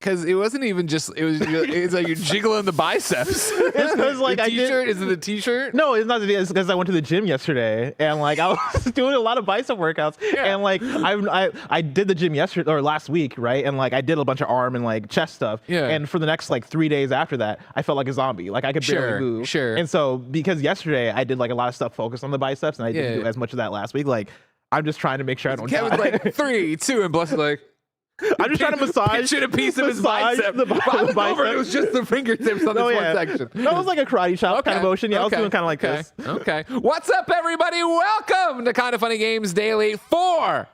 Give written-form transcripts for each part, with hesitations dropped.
because it wasn't even just, it's like you're jiggling the biceps. It's because like t-shirt, is it a t-shirt? No, it's not. It's because I went to the gym yesterday and like I was doing a lot of bicep workouts and like I did the gym yesterday or last week, right? And like I did a bunch of arm and like chest stuff. Yeah. And for the next like 3 days after that, I felt like a zombie. Like I could barely move. Sure. And so because yesterday I did like a lot of stuff focused on the biceps and I didn't do as much of that last week. Like I'm just trying to make sure I don't Kevin's die. like 3, 2, and Bless is like, I'm just trying to massage a piece of his bicep. The Over, it was just the fingertips on this one section. That was like a karate chop kind of motion. Yeah, I was doing kind of like this. Okay. What's up, everybody? Welcome to Kinda Funny Games Daily for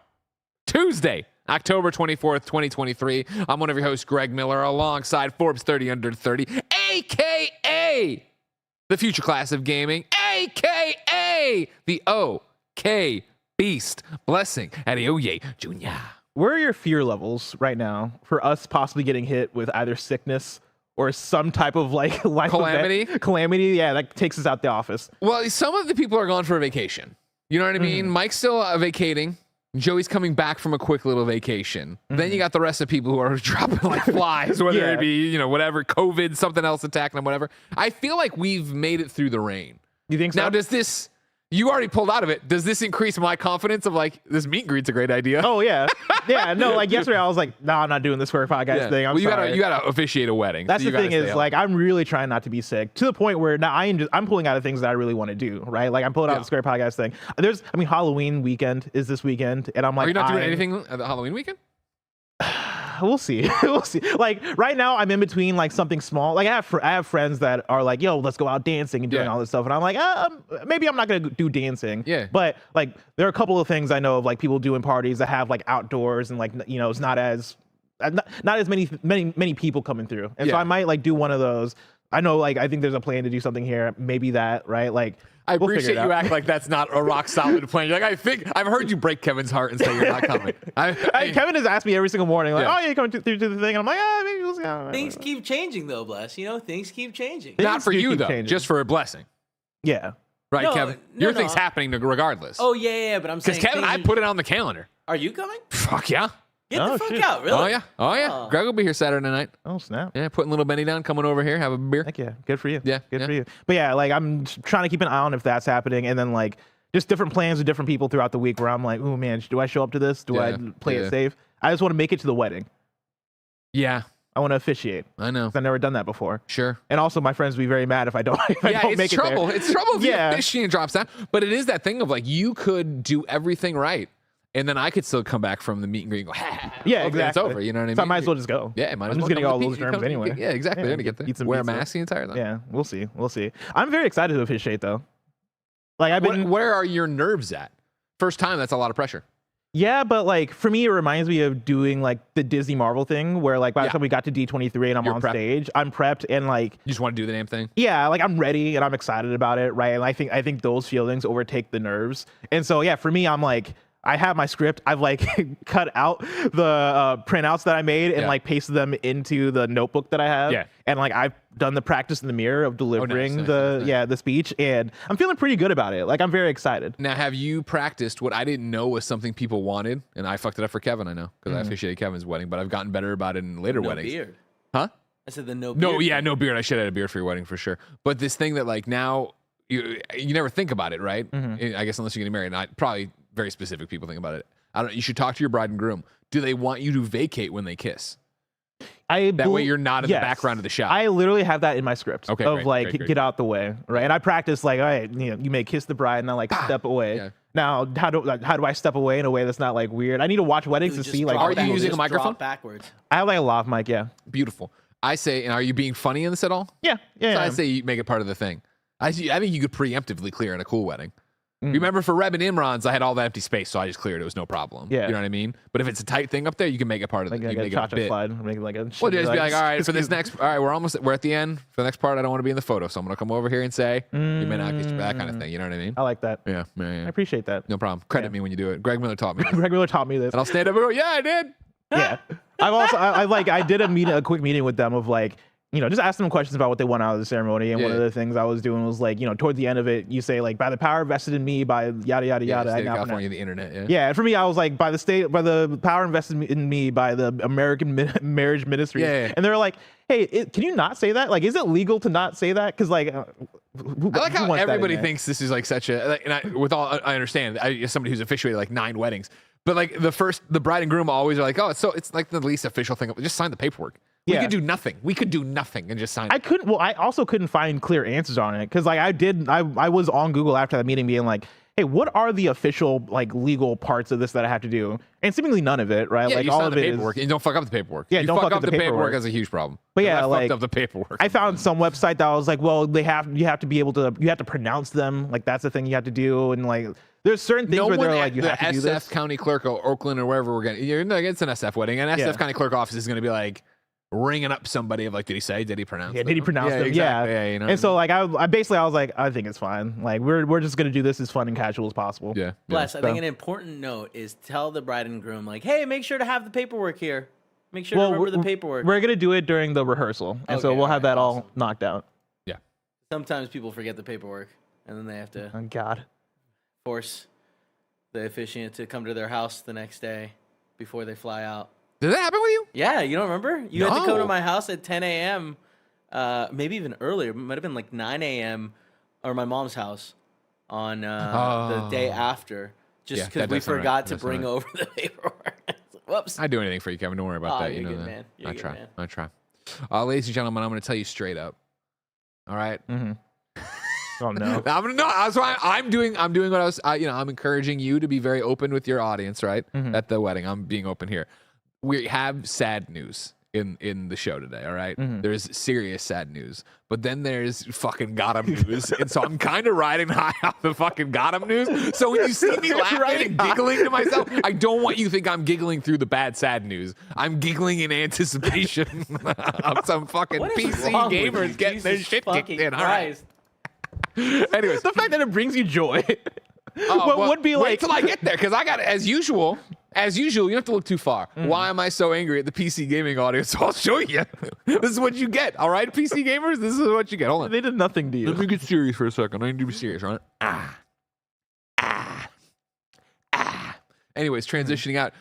Tuesday, October 24th, 2023. I'm one of your hosts, Greg Miller, alongside Forbes 30 Under 30, a.k.a. the future class of gaming, a.k.a. the OK Beast, Blessing Adeoye Jr. Where are your fear levels right now for us possibly getting hit with either sickness or some type of like life Calamity? Calamity, yeah, that takes us out the office. Well, some of the people are gone for a vacation. You know what I mean? Mike's still vacating. Joey's coming back from a quick little vacation. Then you got the rest of people who are dropping like flies, whether it be, you know, whatever, COVID, something else attacking them, whatever. I feel like we've made it through the rain. You think so? Now, does this... You already pulled out of it. Does this increase my confidence of like, this meet and greet's a great idea? Oh, yeah. Yeah, no, like yesterday I was like, no, I'm not doing this for a podcast thing. I'm sorry. You gotta officiate a wedding. That's so the thing is like, I'm really trying not to be sick to the point where now I'm pulling out of things that I really want to do, right? Like I'm pulling out the Square Podcast thing. Halloween weekend is this weekend. And I'm like, are you not doing anything at the Halloween weekend? We'll see. We'll see. Like right now, I'm in between like something small. Like I have friends that are like, "Yo, let's go out dancing and doing all this stuff," and I'm like, maybe I'm not gonna do dancing. Yeah. But like, there are a couple of things I know of like people doing parties that have like outdoors and like you know it's not as many people coming through, and so I might like do one of those. I know, like, I think there's a plan to do something here. Maybe that, right? Like, I appreciate you act like that's not a rock solid plan. You're like, I think I've heard you break Kevin's heart and say you're not coming. Kevin has asked me every single morning, like, oh, yeah, you coming through to the thing? And I'm like, maybe we'll see. Things keep changing, though, Bless. You know, things keep changing. Not for you, though. Changing. Just for a blessing. Yeah. Right, Kevin? Your thing's happening regardless. Oh, yeah, but I'm saying... Because, Kevin, I put it on the calendar. Are you coming? Fuck yeah. Get the fuck out, really? Oh, yeah. Greg will be here Saturday night. Oh, snap. Yeah, putting little Benny down, coming over here, have a beer. Heck yeah. Good for you. Yeah. Good for you. But yeah, like I'm trying to keep an eye on if that's happening. And then like just different plans with different people throughout the week where I'm like, oh man, do I show up to this? Do I play it safe? I just want to make it to the wedding. Yeah. I want to officiate. I know. I've never done that before. Sure. And also my friends will be very mad if I don't, make it there. It's trouble if the officiant drops down. But it is that thing of like, you could do everything right. And then I could still come back from the meet and greet and go, yeah, exactly. It's over. You know what I mean? So I might as well just go. Yeah, might as well. I'm just getting all those germs anyway. Yeah, exactly. They're going to get there. Eat some Wear a pizza. mask the entire time. Yeah, we'll see. We'll see. I'm very excited to officiate though. Like I've been. Where are your nerves at? First time, that's a lot of pressure. Yeah, but like for me, it reminds me of doing like the Disney Marvel thing where like by the time we got to D23 and I'm on stage, I'm prepped and like you just want to do the damn thing. Yeah, like I'm ready and I'm excited about it, right? And I think those feelings overtake the nerves. And so yeah, for me, I'm like I have my script. I've like cut out the printouts that I made and like pasted them into the notebook that I have. Yeah. And like I've done the practice in the mirror of delivering the speech, and I'm feeling pretty good about it. Like I'm very excited. Now, have you practiced what I didn't know was something people wanted, and I fucked it up for Kevin? I know because I officiated Kevin's wedding, but I've gotten better about it in later weddings. Beard. Huh? I said the no beard. No beard. I should have had a beard for your wedding for sure. But this thing that like now you never think about it, right? I guess unless you're getting married, and probably very specific people think about it. I don't know. You should talk to your bride and groom. Do they want you to vacate when they kiss? That way you're not in the background of the shot. I literally have that in my script of great. Get out the way, right? And I practice like, all right, you may kiss the bride and then like step away. Yeah. Now, how do I step away in a way that's not like weird? I need to watch weddings to see like. Are you using a microphone? Backwards. I have like a lav mic, yeah. Beautiful. I say, and are you being funny in this at all? Yeah. So I say you make it part of the thing. I think you could preemptively clear in a cool wedding. Remember for Reb and Imran's, I had all that empty space, so I just cleared. It was no problem. Yeah. You know what I mean? But if it's a tight thing up there, you can make it part of the thing. Like a cha-cha slide. Make it like a well, just be like, all right, for this next, all right, we're at the end. For the next part, I don't want to be in the photo, so I'm going to come over here and say, you may not get that kind of thing. You know what I mean? I like that. Yeah. I appreciate that. No problem. Credit me when you do it. Greg Miller taught me this. Greg Miller taught me this. And I'll stand up and go, yeah, I did. Yeah. I did a quick meeting with them of like, just ask them questions about what they want out of the ceremony. And one of the things I was doing was like, toward the end of it, you say like, by the power vested in me, by yada yada yada. State of California, the internet. Yeah. Yeah, and for me, I was like, by the power invested in me by the American Marriage Ministry. Yeah. And they're like, hey, can you not say that? Like, is it legal to not say that? Because like, I like how everybody thinks this is like such a. Like, and I understand. As somebody who's officiated like 9 weddings, but like the bride and groom always are like, oh, it's like the least official thing. Just sign the paperwork. We could do nothing. We could do nothing and just sign it. I also couldn't find clear answers on it because like I was on Google after that meeting being like, hey, what are the official like legal parts of this that I have to do? And seemingly none of it, right? Yeah, like you all sign of the it paperwork. is. And don't fuck up the paperwork. Yeah, you don't fuck up the paperwork. That's a huge problem. But yeah, I like fucked up the paperwork. I found some website that was like, well, you have to be able to pronounce them. Like that's the thing you have to do. And like there's certain things where they're like, you have to do this. SF County Clerk or Oakland or wherever we're getting. It's an SF wedding. An SF County Clerk office is going to be like ringing up somebody of like, did he say? Did he pronounce? Yeah, did he pronounce them? Exactly. Yeah. You know and so like I was like, I think it's fine. Like we're just gonna do this as fun and casual as possible. Yeah. Plus, I think an important note is tell the bride and groom like, hey, make sure to have the paperwork here. Make sure to remember the paperwork. We're gonna do it during the rehearsal, and so we'll have that all knocked out. Yeah. Sometimes people forget the paperwork, and then they have to Oh God. force the officiant to come to their house the next day before they fly out. Did that happen with you? Yeah, you don't remember? You had to come to No. my house at 10 a.m., maybe even earlier. It might have been like 9 a.m. or my mom's house on the day after, just because we forgot to bring over the paperwork. Whoops. I'd do anything for you, Kevin. Don't worry about that. You're You know good, that. man. You're I good, try. man. I try. Ladies and gentlemen, I'm going to tell you straight up. All right. Mm-hmm. Oh no. That's why I'm doing what I was. I'm encouraging you to be very open with your audience, right? Mm-hmm. At the wedding, I'm being open here. We have sad news in the show today. All right? Mm-hmm. There's serious sad news, but then there's fucking got 'em news, and so I'm kind of riding high off the fucking got 'em news. So when you see me laughing and giggling to myself, I don't want you to think I'm giggling through the bad sad news. I'm giggling in anticipation of some fucking What is PC wrong with gamers you? getting their Jesus shit kicked fucking in. All right. Christ. Anyways, The fact that it brings you joy. what would be wait like till I get there, because I got as usual. As usual, you don't have to look too far. Why am I so angry at the PC gaming audience? So I'll show you. This is what you get. All right, PC gamers, this is what you get. Hold on. they did nothing to you. Let me get serious for a second. I need to be serious, right? Anyways, transitioning out.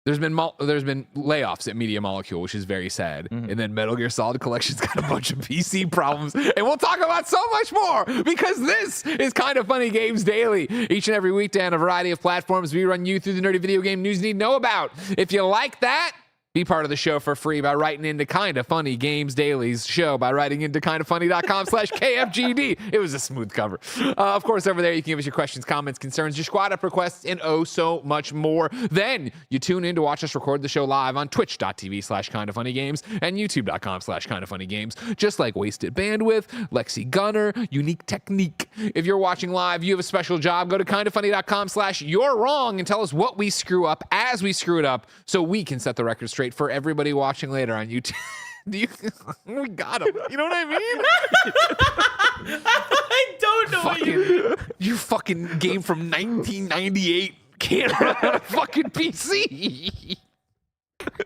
There's been layoffs at Media Molecule, which is very sad. And then Metal Gear Solid Collection's got a bunch of PC problems. And we'll talk about so much more because this is Kind of Funny Games Daily. Each and every weekday on a variety of platforms, we run you through the nerdy video game news you need to know about. If you like that, be part of the show for free by writing into Kinda Funny Games Daily's show by writing into kindafunny.com/KFGD. It was a smooth cover. Of course, over there, you can give us your questions, comments, concerns, your squad up requests, and oh so much more. Then you tune in to watch us record the show live on twitch.tv/KindaFunnyGames and youtube.com/KindaFunnyGames. Just like Wasted Bandwidth, Lexi Gunner, Unique Technique. If you're watching live, you have a special job. Go to kindafunny.com/you're wrong and tell us what we screw up as we screw it up so we can set the record straight for everybody watching later on YouTube. We got him. You know what I mean? I don't know what you You fucking game from 1998 can't run on a fucking PC.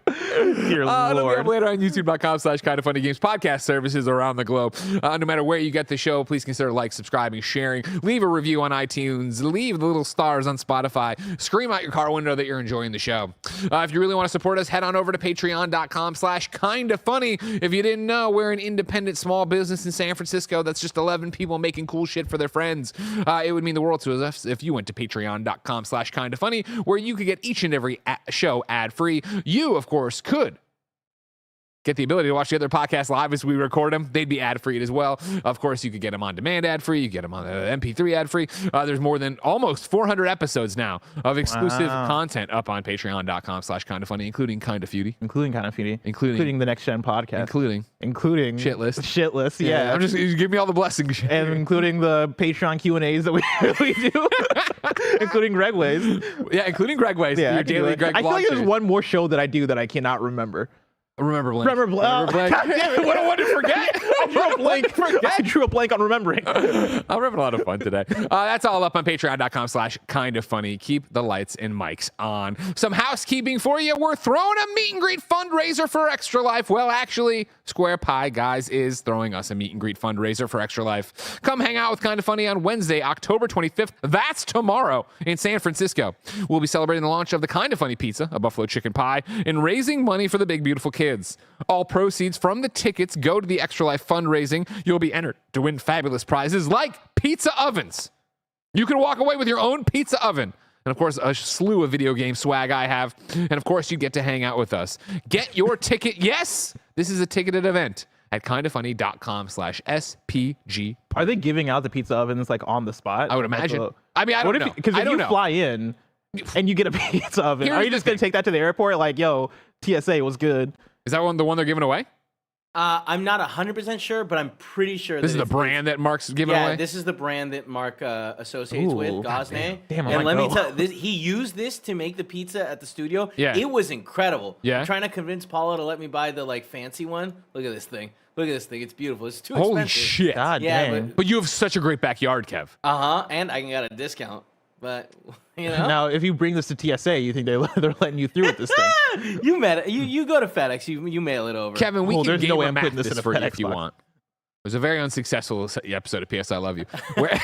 Dear It'll be Lord. up later on youtube.com/KindaFunnyGames podcast services around the globe. No matter where you get the show, please consider subscribing, sharing, leave a review on iTunes, leave the little stars on Spotify, scream out your car window that you're enjoying the show. If you really want to support us, head on over to patreon.com/KindaFunny. If you didn't know, we're an independent small business in San Francisco that's just 11 people making cool shit for their friends. It would mean the world to us if you went to patreon.com/KindaFunny, where you could get each and every show ad-free. You, of course, could get the ability to watch the other podcasts live as we record them. They'd be ad-free as well. Of course, you could get them on demand ad-free. You get them on the MP3 ad-free. There's more than almost 400 episodes now of exclusive content up on patreon.com/KindaFunny, including Kinda Feudy. Including Kind of Funny. Including the Next Gen podcast. Including Shitlist. Shitlist, yeah. I'm just give me all the blessings. And including the Patreon Q&As that we do. Including Greg Ways. Yeah, including Greg Ways. Yeah, Your daily Greg I feel like vlog there's series. one more show that I do that I cannot remember. Remember Blake. Remember Blake. God damn it, what a one to forget. I drew a blank on remembering. I'm having a lot of fun today. That's all up on patreon.com/kindafunny. Keep the lights and mics on. Some housekeeping for you. We're throwing a meet and greet fundraiser for Extra Life. Well, actually, Square Pie Guys is throwing us a meet and greet fundraiser for Extra Life. Come hang out with Kinda Funny on Wednesday, October 25th. That's tomorrow in San Francisco. We'll be celebrating the launch of the Kinda Funny pizza, a buffalo chicken pie, and raising money for the big, beautiful kids. All proceeds from the tickets go to the Extra Life fundraising. You'll be entered to win fabulous prizes like pizza ovens. You can walk away with your own pizza oven. And of course, a slew of video game swag I have. And of course, you get to hang out with us. Get your ticket. Yes, this is a ticketed event at kindafunny.com/SPG. Are they giving out the pizza ovens like on the spot? I would imagine. I mean, I don't know. Because if you fly in and you get a pizza oven, are you just going to take that to the airport? Like, yo, TSA was good. Is that the one they're giving away? I'm not 100% sure, but I'm pretty sure this is the brand that Mark's giving away. Yeah, this is the brand that Mark associates with, Gosnay. Damn, and let me tell you, he used this to make the pizza at the studio. Yeah, it was incredible. Yeah, I'm trying to convince Paula to let me buy the like fancy one. Look at this thing. Look at this thing. It's beautiful. It's too Holy expensive. Shit. God damn. But you have such a great backyard, Kev. And I can get a discount. But you know, now if you bring this to TSA, you think they're letting you through with this thing? You go to FedEx. You mail it over. Kevin, we can there's game no way a I'm putting this in a for you FedEx if you box. want. It was a very unsuccessful episode of P.S. I Love You. Where it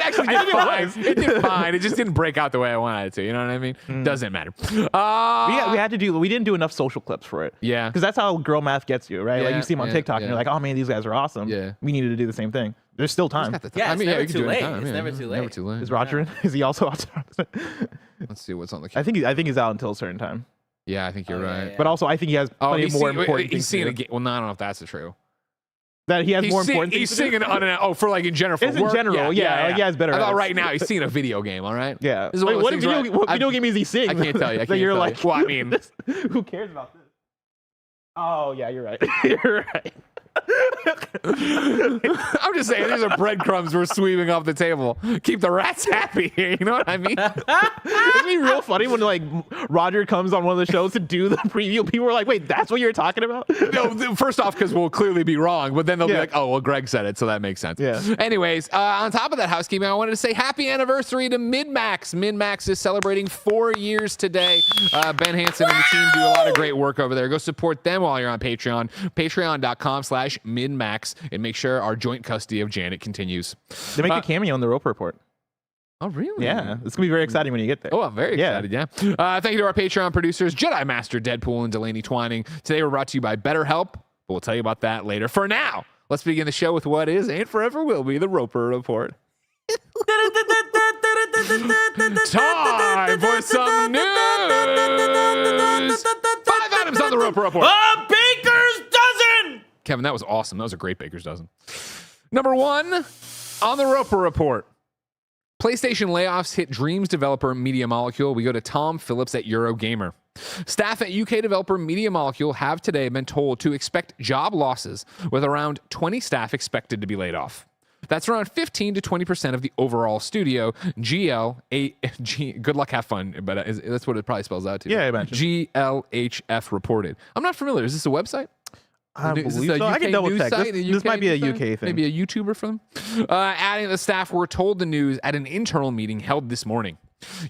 actually did fine. It did fine. It just didn't break out the way I wanted it to. You know what I mean? Doesn't matter. We didn't do enough social clips for it. Yeah. Because that's how girl math gets you, right? Yeah, like you see them on TikTok and you're like, oh man, these guys are awesome. Yeah. We needed to do the same thing. There's still time. Yeah, it's never you can too do it late. anytime. It's Yeah, never too late. Never too late. Is Roger in? Is he also out? Let's see what's on the. I think he's out until a certain time. Yeah, I think you're right. Yeah. But also, I think he has plenty of more important things. He's seeing a game. Well, no, I don't know if that's true. That he has more important things. He's singing for like in general. It's in general, yeah. Like, he has better. I thought edits. right now he's seeing a video game. All right. Yeah. This is What video game is he seeing? I can't tell you. I can't you're tell like, you. Well, I mean, who cares about this? Oh yeah, you're right. You're right. I'm just saying, these are breadcrumbs we're sweeping off the table. Keep the rats happy here. You know what I mean? It'd be real funny when like Roger comes on one of the shows to do the preview. People are like, "Wait, that's what you're talking about?" No, first off, because we'll clearly be wrong, but then they'll be like, "Oh, well, Greg said it, so that makes sense." Yeah. Anyways, on top of that housekeeping, I wanted to say happy anniversary to MidMax. MidMax is celebrating 4 years today. Ben Hansen and the team do a lot of great work over there. Go support them while you're on Patreon. Patreon.com/MidMax, and make sure our joint custody of Janet continues. They make a cameo in the Roper Report. Oh, really? Yeah, it's gonna be very exciting when you get there. Oh, I'm very excited. Yeah. Thank you to our Patreon producers, Jedi Master Deadpool and Delaney Twining. Today we're brought to you by BetterHelp, but we'll tell you about that later. For now, let's begin the show with what is and forever will be the Roper Report. Time for some news. 5 items on the Roper Report. A baker's dozen. Kevin, that was awesome. That was a great baker's dozen. Number 1 on the Roper Report. PlayStation layoffs hit Dreams developer Media Molecule. We go to Tom Phillips at Eurogamer. Staff at UK developer Media Molecule have today been told to expect job losses, with around 20 staff expected to be laid off. That's around 15 to 20% of the overall studio. Good luck, have fun, but that's what it probably spells out to. Yeah, I imagine. GLHF reported. I'm not familiar. Is this a website? I believe so. I can double check. This might be a UK thing. Maybe a YouTuber for them. Adding the staff were told the news at an internal meeting held this morning.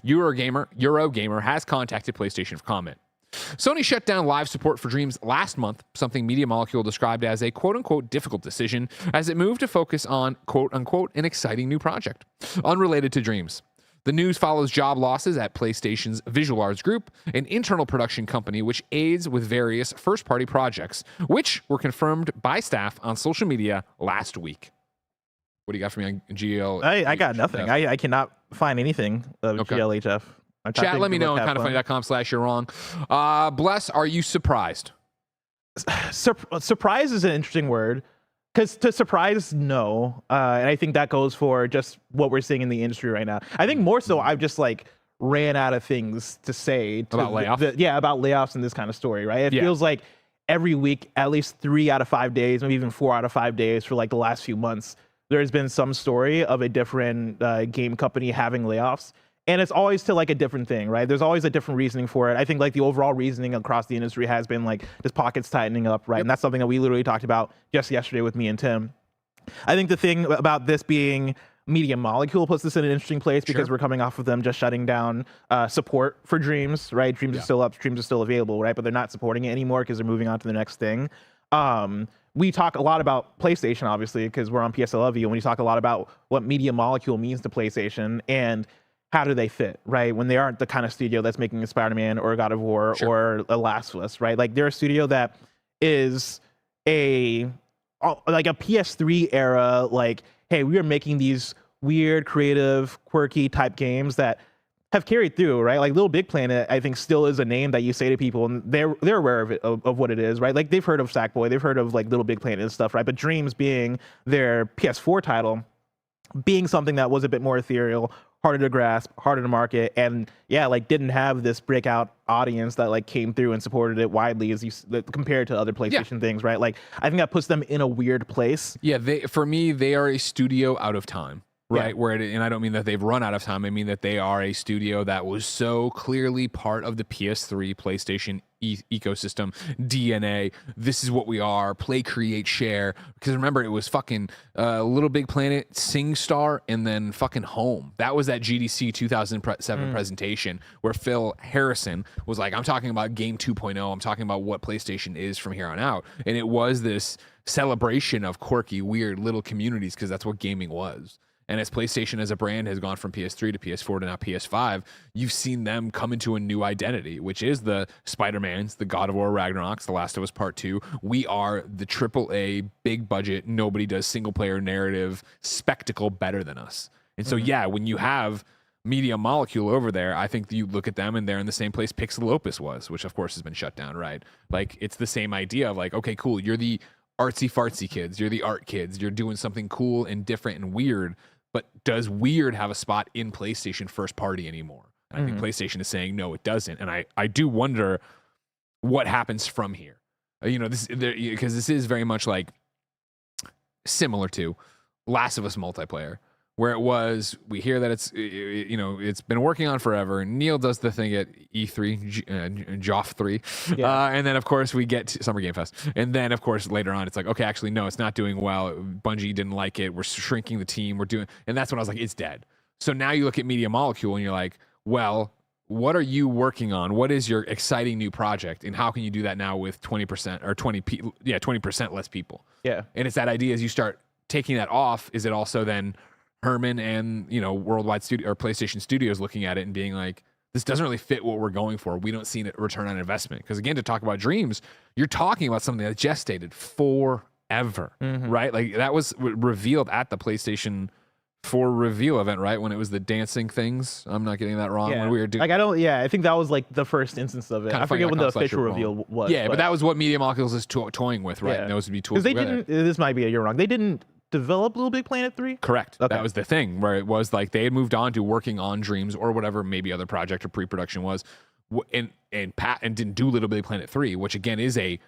Eurogamer has contacted PlayStation for comment. Sony shut down live support for Dreams last month, something Media Molecule described as a quote-unquote difficult decision as it moved to focus on quote-unquote an exciting new project, unrelated to Dreams. The news follows job losses at PlayStation's Visual Arts Group, an internal production company which aids with various first-party projects, which were confirmed by staff on social media last week. What do you got for me on GL? I got nothing. I cannot find anything of GLHF. Chat, let me know on kindafunny.com/you're wrong. Bless, are you surprised? Surprise is an interesting word. Because to surprise, no. And I think that goes for just what we're seeing in the industry right now. I think more so I've just like ran out of things to say. About layoffs? About layoffs and this kind of story, right? It feels like every week, at least 3 out of 5 days, maybe even 4 out of 5 days for like the last few months, there's been some story of a different game company having layoffs. And it's always to like a different thing, right? There's always a different reasoning for it. I think like the overall reasoning across the industry has been like just pockets tightening up, right? And that's something that we literally talked about just yesterday with me and Tim. I think the thing about this being Media Molecule puts this in an interesting place because we're coming off of them just shutting down support for Dreams, right? Dreams is still up, Dreams is still available, right? But they're not supporting it anymore because they're moving on to the next thing. We talk a lot about PlayStation, obviously, because we're on PSLV, and we talk a lot about what Media Molecule means to PlayStation and how do they fit, right? When they aren't the kind of studio that's making a Spider-Man or a God of War or a Last of Us, right? Like they're a studio that is like a PS3 era, like, hey, we are making these weird, creative, quirky type games that have carried through, right? Like Little Big Planet, I think still is a name that you say to people and they're aware of it, of what it is, right? Like they've heard of Sackboy, they've heard of like Little Big Planet and stuff, right? But Dreams being their PS4 title, being something that was a bit more ethereal, harder to grasp, harder to market, and like didn't have this breakout audience that like came through and supported it widely as compared to other PlayStation things, right? Like I think that puts them in a weird place. Yeah, for me, they are a studio out of time. Right, and I don't mean that they've run out of time. I mean that they are a studio that was so clearly part of the PS3, PlayStation ecosystem, DNA. This is what we are. Play, create, share. Because remember, it was fucking Little Big Planet, SingStar, and then fucking Home. That was that GDC 2007 presentation where Phil Harrison was like, I'm talking about Game 2.0. I'm talking about what PlayStation is from here on out. And it was this celebration of quirky, weird little communities because that's what gaming was. And as PlayStation as a brand has gone from PS3 to PS4 to now PS5, you've seen them come into a new identity, which is the Spider-Mans, the God of War Ragnaroks, The Last of Us Part 2. We are the AAA, big budget, nobody does single-player narrative spectacle better than us. And so, when you have Media Molecule over there, I think you look at them and they're in the same place Pixel Opus was, which of course has been shut down, right? Like, it's the same idea of like, okay, cool, you're the artsy-fartsy kids, you're the art kids, you're doing something cool and different and weird. But does weird have a spot in PlayStation first party anymore? And I think PlayStation is saying, no, it doesn't. And I do wonder what happens from here. Because this is very much like similar to Last of Us multiplayer, where it was, we hear that it's been working on forever. Neil does the thing at E3, Joff 3. And then, of course, we get to Summer Game Fest. And then, of course, later on, it's like, okay, actually, no, it's not doing well. Bungie didn't like it. We're shrinking the team. And that's when I was like, it's dead. So now you look at Media Molecule and you're like, well, what are you working on? What is your exciting new project? And how can you do that now with 20% or 20% less people? Yeah. And it's that idea as you start taking that off, is it also then Herman and Worldwide Studio or PlayStation Studios looking at it and being like, this doesn't really fit what we're going for. We don't see a return on investment. Because again, to talk about Dreams, you're talking about something that gestated forever, right? Like that was revealed at the PlayStation 4 reveal event, right? When it was the dancing things. I'm not getting that wrong. When we were doing, I think that was like the first instance of it. I forget when the official reveal was. Yeah, but that was what Media Molecules is toying with, right? And those would be tools. Because this might be you're wrong. They didn't develop Little Big Planet 3? Correct. Okay. That was the thing where it was like they had moved on to working on Dreams or whatever maybe other project or pre-production was, and didn't do Little Big Planet 3, which again is a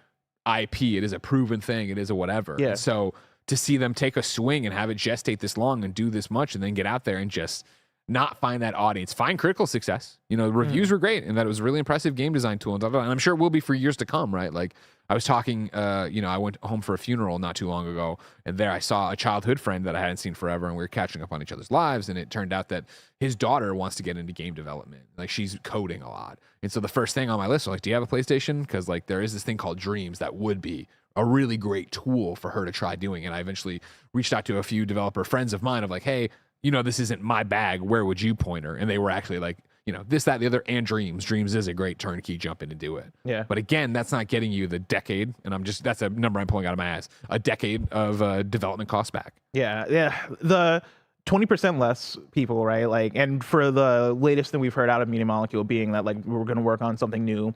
IP. It is a proven thing. It is a whatever. Yeah. And so to see them take a swing and have it gestate this long and do this much and then get out there and just not find that audience, find critical success. The reviews were great and that it was a really impressive game design tool and I'm sure it will be for years to come, right? Like I was talking, I went home for a funeral not too long ago and there I saw a childhood friend that I hadn't seen forever and we were catching up on each other's lives and it turned out that his daughter wants to get into game development. Like she's coding a lot. And so the first thing on my list was like, do you have a PlayStation? Because like there is this thing called Dreams that would be a really great tool for her to try doing. And I eventually reached out to a few developer friends of mine of like, hey, this isn't my bag. Where would you point her? And they were actually like, this, that, the other, and Dreams. Dreams is a great turnkey jump in and do it. Yeah. But again, that's not getting you the decade. And that's a number I'm pulling out of my ass. A decade of development costs back. Yeah. Yeah. The 20% less people, right? Like, and for the latest thing we've heard out of Media Molecule being that like, we're going to work on something new.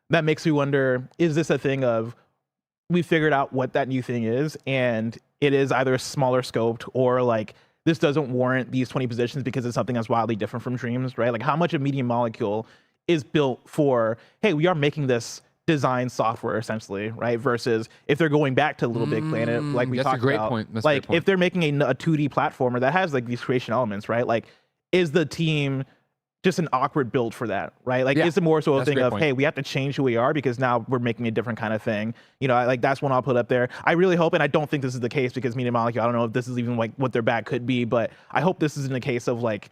That makes me wonder, is this a thing of, we figured out what that new thing is and it is either smaller scoped or like, this doesn't warrant these 20 positions because it's something that's wildly different from Dreams, right? Like how much of Media Molecule is built for, hey, we are making this design software essentially, right? Versus if they're going back to Little Big Planet, like we talked about. That's a great point. Like if they're making a 2D platformer that has like these creation elements, right? Like is the team just an awkward build for that, right? Like, is it more so a thing of, hey, we have to change who we are because now we're making a different kind of thing? You know, like that's one I'll put up there. I really hope, and I don't think this is the case because Media Molecule, I don't know if this is even like what their bag could be, but I hope this isn't a case of like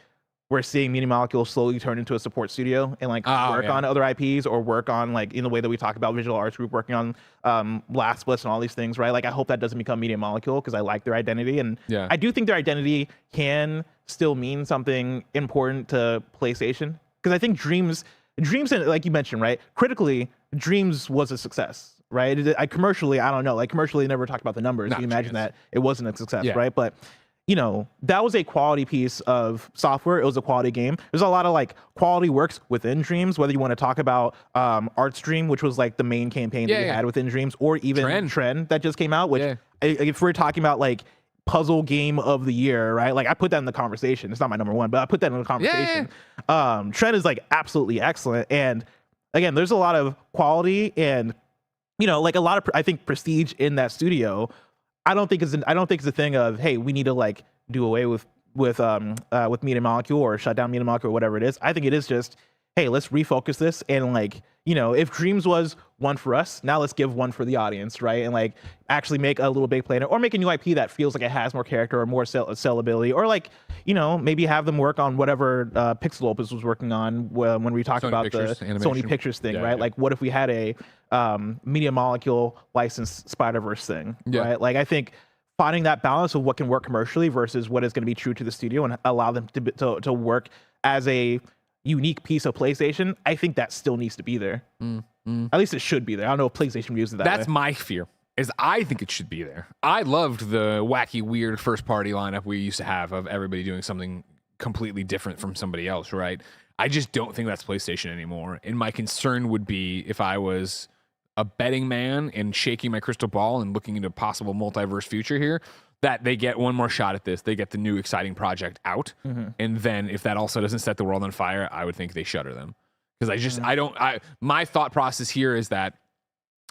we're seeing Media Molecule slowly turn into a support studio and like work on other IPs or work on like in the way that we talk about Visual Arts Group working on Last Splits and all these things, right? Like I hope that doesn't become Media Molecule because I like their identity, and I do think their identity can still mean something important to PlayStation because I think Dreams, like you mentioned, right? Critically, Dreams was a success, right? Commercially, I don't know. Like commercially, they never talked about the numbers. You imagine that it wasn't a success, right? But you know, that was a quality piece of software. It was a quality game. There's a lot of like quality works within Dreams, whether you want to talk about Arts Dream, which was like the main campaign that we had within Dreams, or even Trend that just came out, which if we're talking about like puzzle game of the year, right? Like I put that in the conversation. It's not my number one, but I put that in the conversation. Trend is like absolutely excellent. And again, there's a lot of quality and, you know, like a lot of, I think, prestige in that studio. I don't think it's a thing of, hey, we need to like do away with Media Molecule or shut down Media Molecule or whatever it is. I think it is just, hey, let's refocus this and like, you know, if Dreams was one for us, now let's give one for the audience, right? And like actually make a Little Big Planet or make a new IP that feels like it has more character or more sellability, or like, you know, maybe have them work on whatever Pixel Opus was working on when we talked about the Sony Pictures thing, right? Like what if we had a Media Molecule licensed Spider-Verse thing, right? Like I think finding that balance of what can work commercially versus what is going to be true to the studio and allow them to work as a unique piece of PlayStation, I think that still needs to be there. At least it should be there. I don't know if PlayStation views it that way. That's my fear, is I think it should be there. I loved the wacky, weird first-party lineup we used to have of everybody doing something completely different from somebody else, right? I just don't think that's PlayStation anymore. And my concern would be if I was a betting man and shaking my crystal ball and looking into a possible multiverse future here, that they get one more shot at this. They get the new exciting project out. And then if that also doesn't set the world on fire, I would think they shutter them. Because my thought process here is that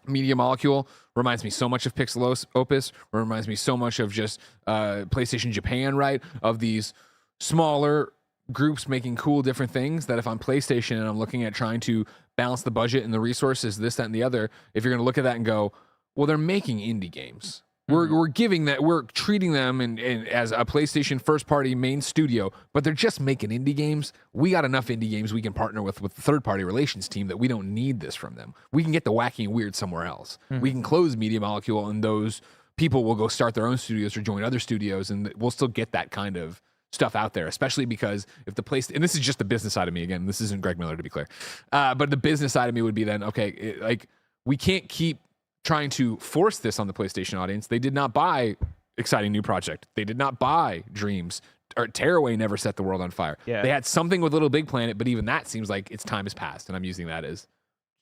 Media Molecule reminds me so much of Pixel Opus, reminds me so much of just PlayStation Japan, right? Of these smaller groups making cool different things, that if I'm PlayStation and I'm looking at trying to balance the budget and the resources, this, that, and the other, if you're going to look at that and go, well, they're making indie games. We're treating them and as a PlayStation first party main studio, but they're just making indie games. We got enough indie games we can partner with the third party relations team that we don't need this from them. We can get the wacky and weird somewhere else. We can close Media Molecule and those people will go start their own studios or join other studios, and we'll still get that kind of stuff out there, especially because if the place, and this is just the business side of me, again, this isn't Greg Miller to be clear, but the business side of me would be then, okay, like we can't keep trying to force this on the PlayStation audience. They did not buy exciting new project. They did not buy Dreams. Or Tearaway never set the world on fire. They had something with Little Big Planet, but even that seems like its time has passed, and I'm using that as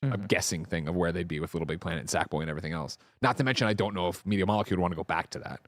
a guessing thing of where they'd be with Little Big Planet and Sackboy and everything else. Not to mention, I don't know if Media Molecule would want to go back to that.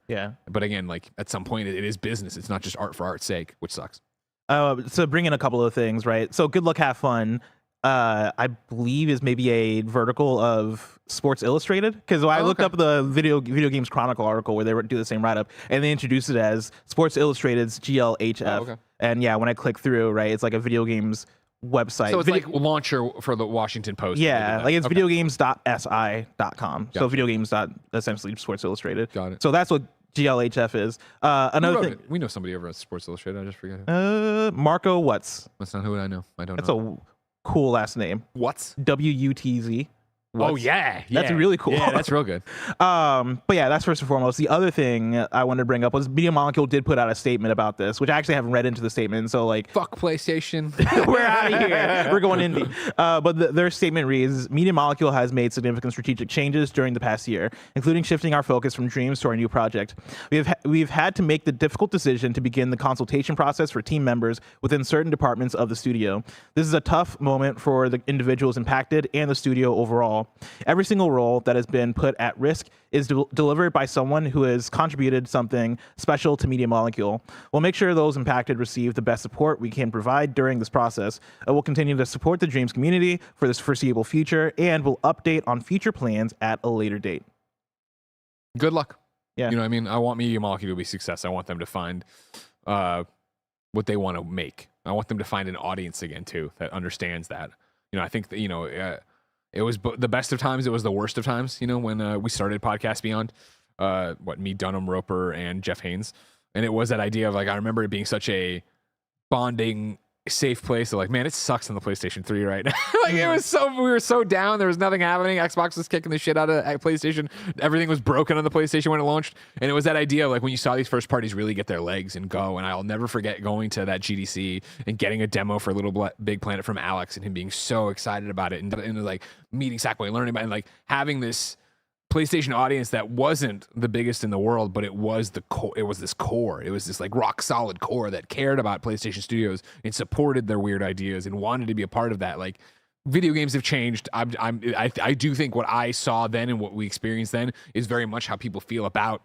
But again, like at some point, it is business. It's not just art for art's sake, which sucks. So bring in a couple of things, right? So Good Luck, Have Fun, I believe is maybe a vertical of Sports Illustrated, because I looked up the Video Games Chronicle article where they do the same write-up, and they introduced it as Sports Illustrated's GLHF. And yeah, when I click through, right, it's like a video games website. So it's like launcher for the Washington Post. Yeah, like it's videogames.si.com. So videogames. Essentially Sports Illustrated. Got it. So that's what GLHF is. Another thing, we know somebody over at Sports Illustrated. I just forget who. Marco Wutz. That's not who I know. I don't know. That's a cool last name. Wutz? WUTZ. Oh yeah, that's really cool. Yeah, that's real good. But yeah, that's first and foremost. The other thing I wanted to bring up was Media Molecule did put out a statement about this, which I actually haven't read into the statement. So like, fuck PlayStation. We're out of here. We're going indie. But their statement reads: Media Molecule has made significant strategic changes during the past year, including shifting our focus from Dreams to our new project. We've had to make the difficult decision to begin the consultation process for team members within certain departments of the studio. This is a tough moment for the individuals impacted and the studio overall. Every single role that has been put at risk is delivered by someone who has contributed something special to Media Molecule. We'll make sure those impacted receive the best support we can provide during this process. We'll continue to support the Dreams community for this foreseeable future, and we'll update on future plans at a later date. Good luck. Yeah. You know what I mean? I want Media Molecule to be a success. I want them to find what they want to make. I want them to find an audience again too that understands that. I think that it was the best of times. It was the worst of times. When we started Podcast Beyond, me, Dunham, Roper, and Jeff Haynes, and it was that idea of like I remember it being such a bonding, safe place. So like, man, it sucks on the PlayStation 3 right now. Like it was we were so down. There was nothing happening. Xbox was kicking the shit out of PlayStation. Everything was broken on the PlayStation when it launched. And it was that idea of like when you saw these first parties really get their legs and go. And I'll never forget going to that GDC and getting a demo for Little Big Planet from Alex and him being so excited about it and like meeting Sackboy, learning about it, and like having this PlayStation audience that wasn't the biggest in the world, but it was the core. It was this core. It was this like rock solid core that cared about PlayStation Studios and supported their weird ideas and wanted to be a part of that. Like video games have changed. I do think what I saw then and what we experienced then is very much how people feel about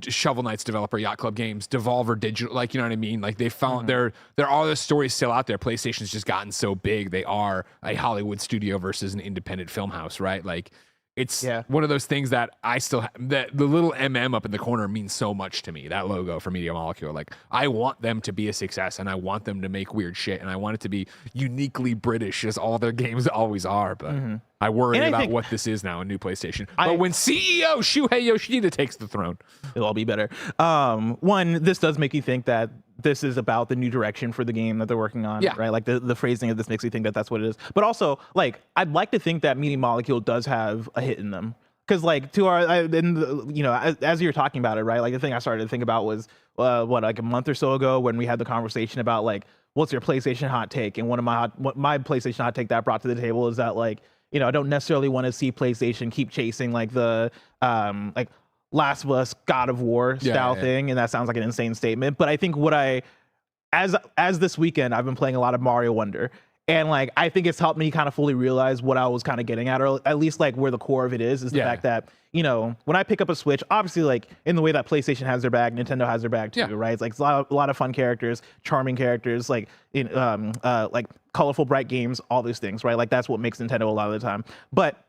Shovel Knight's developer, Yacht Club Games, Devolver Digital. Like, you know what I mean? Like they found there are the stories still out there. PlayStation's just gotten so big. They are a Hollywood studio versus an independent film house, right? Like, it's one of those things that I still that the little up in the corner means so much to me. That logo for Media Molecule, like I want them to be a success, and I want them to make weird shit, and I want it to be uniquely British, as all their games always are. But I worry about what this is now, a new PlayStation. But when CEO Shuhei Yoshida takes the throne, it'll all be better. One, this does make you think that this is about the new direction for the game that they're working on, right? Like the phrasing of this makes you think that that's what it is. But also, like, I'd like to think that Media Molecule does have a hit in them. Because, like, as you're talking about it, right? Like, the thing I started to think about was, like a month or so ago when we had the conversation about, like, what's your PlayStation hot take? And one of my PlayStation hot take that I brought to the table is that, like, I don't necessarily want to see PlayStation keep chasing, like, the, like, Last of Us, God of War style thing, and that sounds like an insane statement. But I think as this weekend, I've been playing a lot of Mario Wonder, and like I think it's helped me kind of fully realize what I was kind of getting at, or at least like where the core of it is the fact that when I pick up a Switch, obviously like in the way that PlayStation has their bag, Nintendo has their bag too, right? It's like a lot of fun characters, charming characters, like like colorful, bright games, all these things, right? Like that's what makes Nintendo a lot of the time. But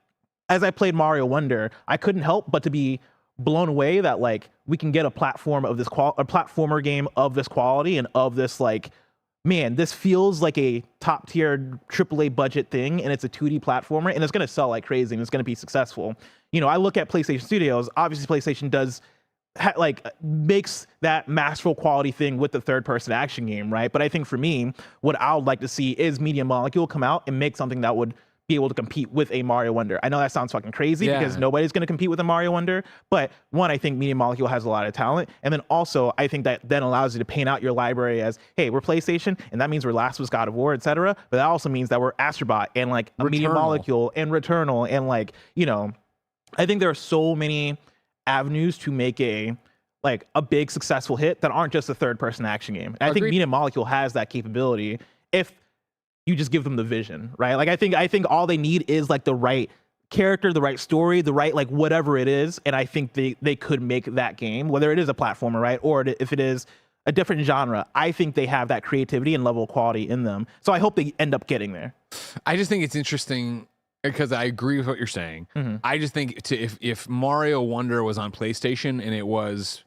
as I played Mario Wonder, I couldn't help but to be blown away that like we can get a platformer game of this quality and of this like, man, this feels like a top tier AAA budget thing, and it's a 2D platformer, and it's going to sell like crazy, and it's going to be successful. I look at PlayStation Studios. Obviously, PlayStation does makes that masterful quality thing with the third person action game, right? But I think for me, what I would like to see is Media Molecule come out and make something that would be able to compete with a Mario Wonder. I know that sounds fucking crazy because nobody's going to compete with a Mario Wonder, but one, I think Media Molecule has a lot of talent, and then also I think that then allows you to paint out your library as, hey, we're PlayStation, and that means we're Last of Us, God of War, etc. But that also means that we're Astrobot and like a Media Molecule and Returnal, and like I think there are so many avenues to make a big successful hit that aren't just a third person action game. And I think Media Molecule has that capability if you just give them the vision, right? Like I think all they need is like the right character, the right story, the right like whatever it is, and I think they could make that game, whether it is a platformer, right, or if it is a different genre. I think they have that creativity and level of quality in them, so I hope they end up getting there. I just think it's interesting because I agree with what you're saying. I just think if Mario Wonder was on PlayStation and it was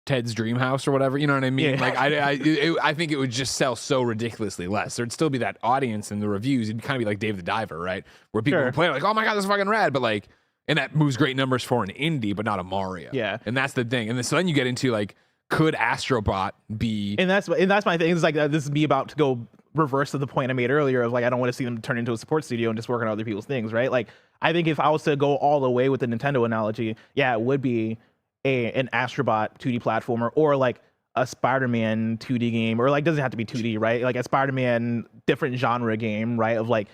Ted's Dream House or whatever, you know what I mean? Like I think it would just sell so ridiculously less. There'd still be that audience in the reviews. It'd kind of be like Dave the Diver, right? Where people would play like, oh my god, this is fucking rad, but like, and that moves great numbers for an indie, but not a Mario. Yeah, and that's the thing. And so then you get into like, could Astrobot be? And that's my thing. It's like this would be about to go reverse of the point I made earlier of like, I don't want to see them turn into a support studio and just work on other people's things, right? Like, I think if I was to go all the way with the Nintendo analogy, it would be an Astrobot 2D platformer, or like a Spider-Man 2D game, or like doesn't have to be 2D, right? Like a Spider-Man different genre game, right? Of like,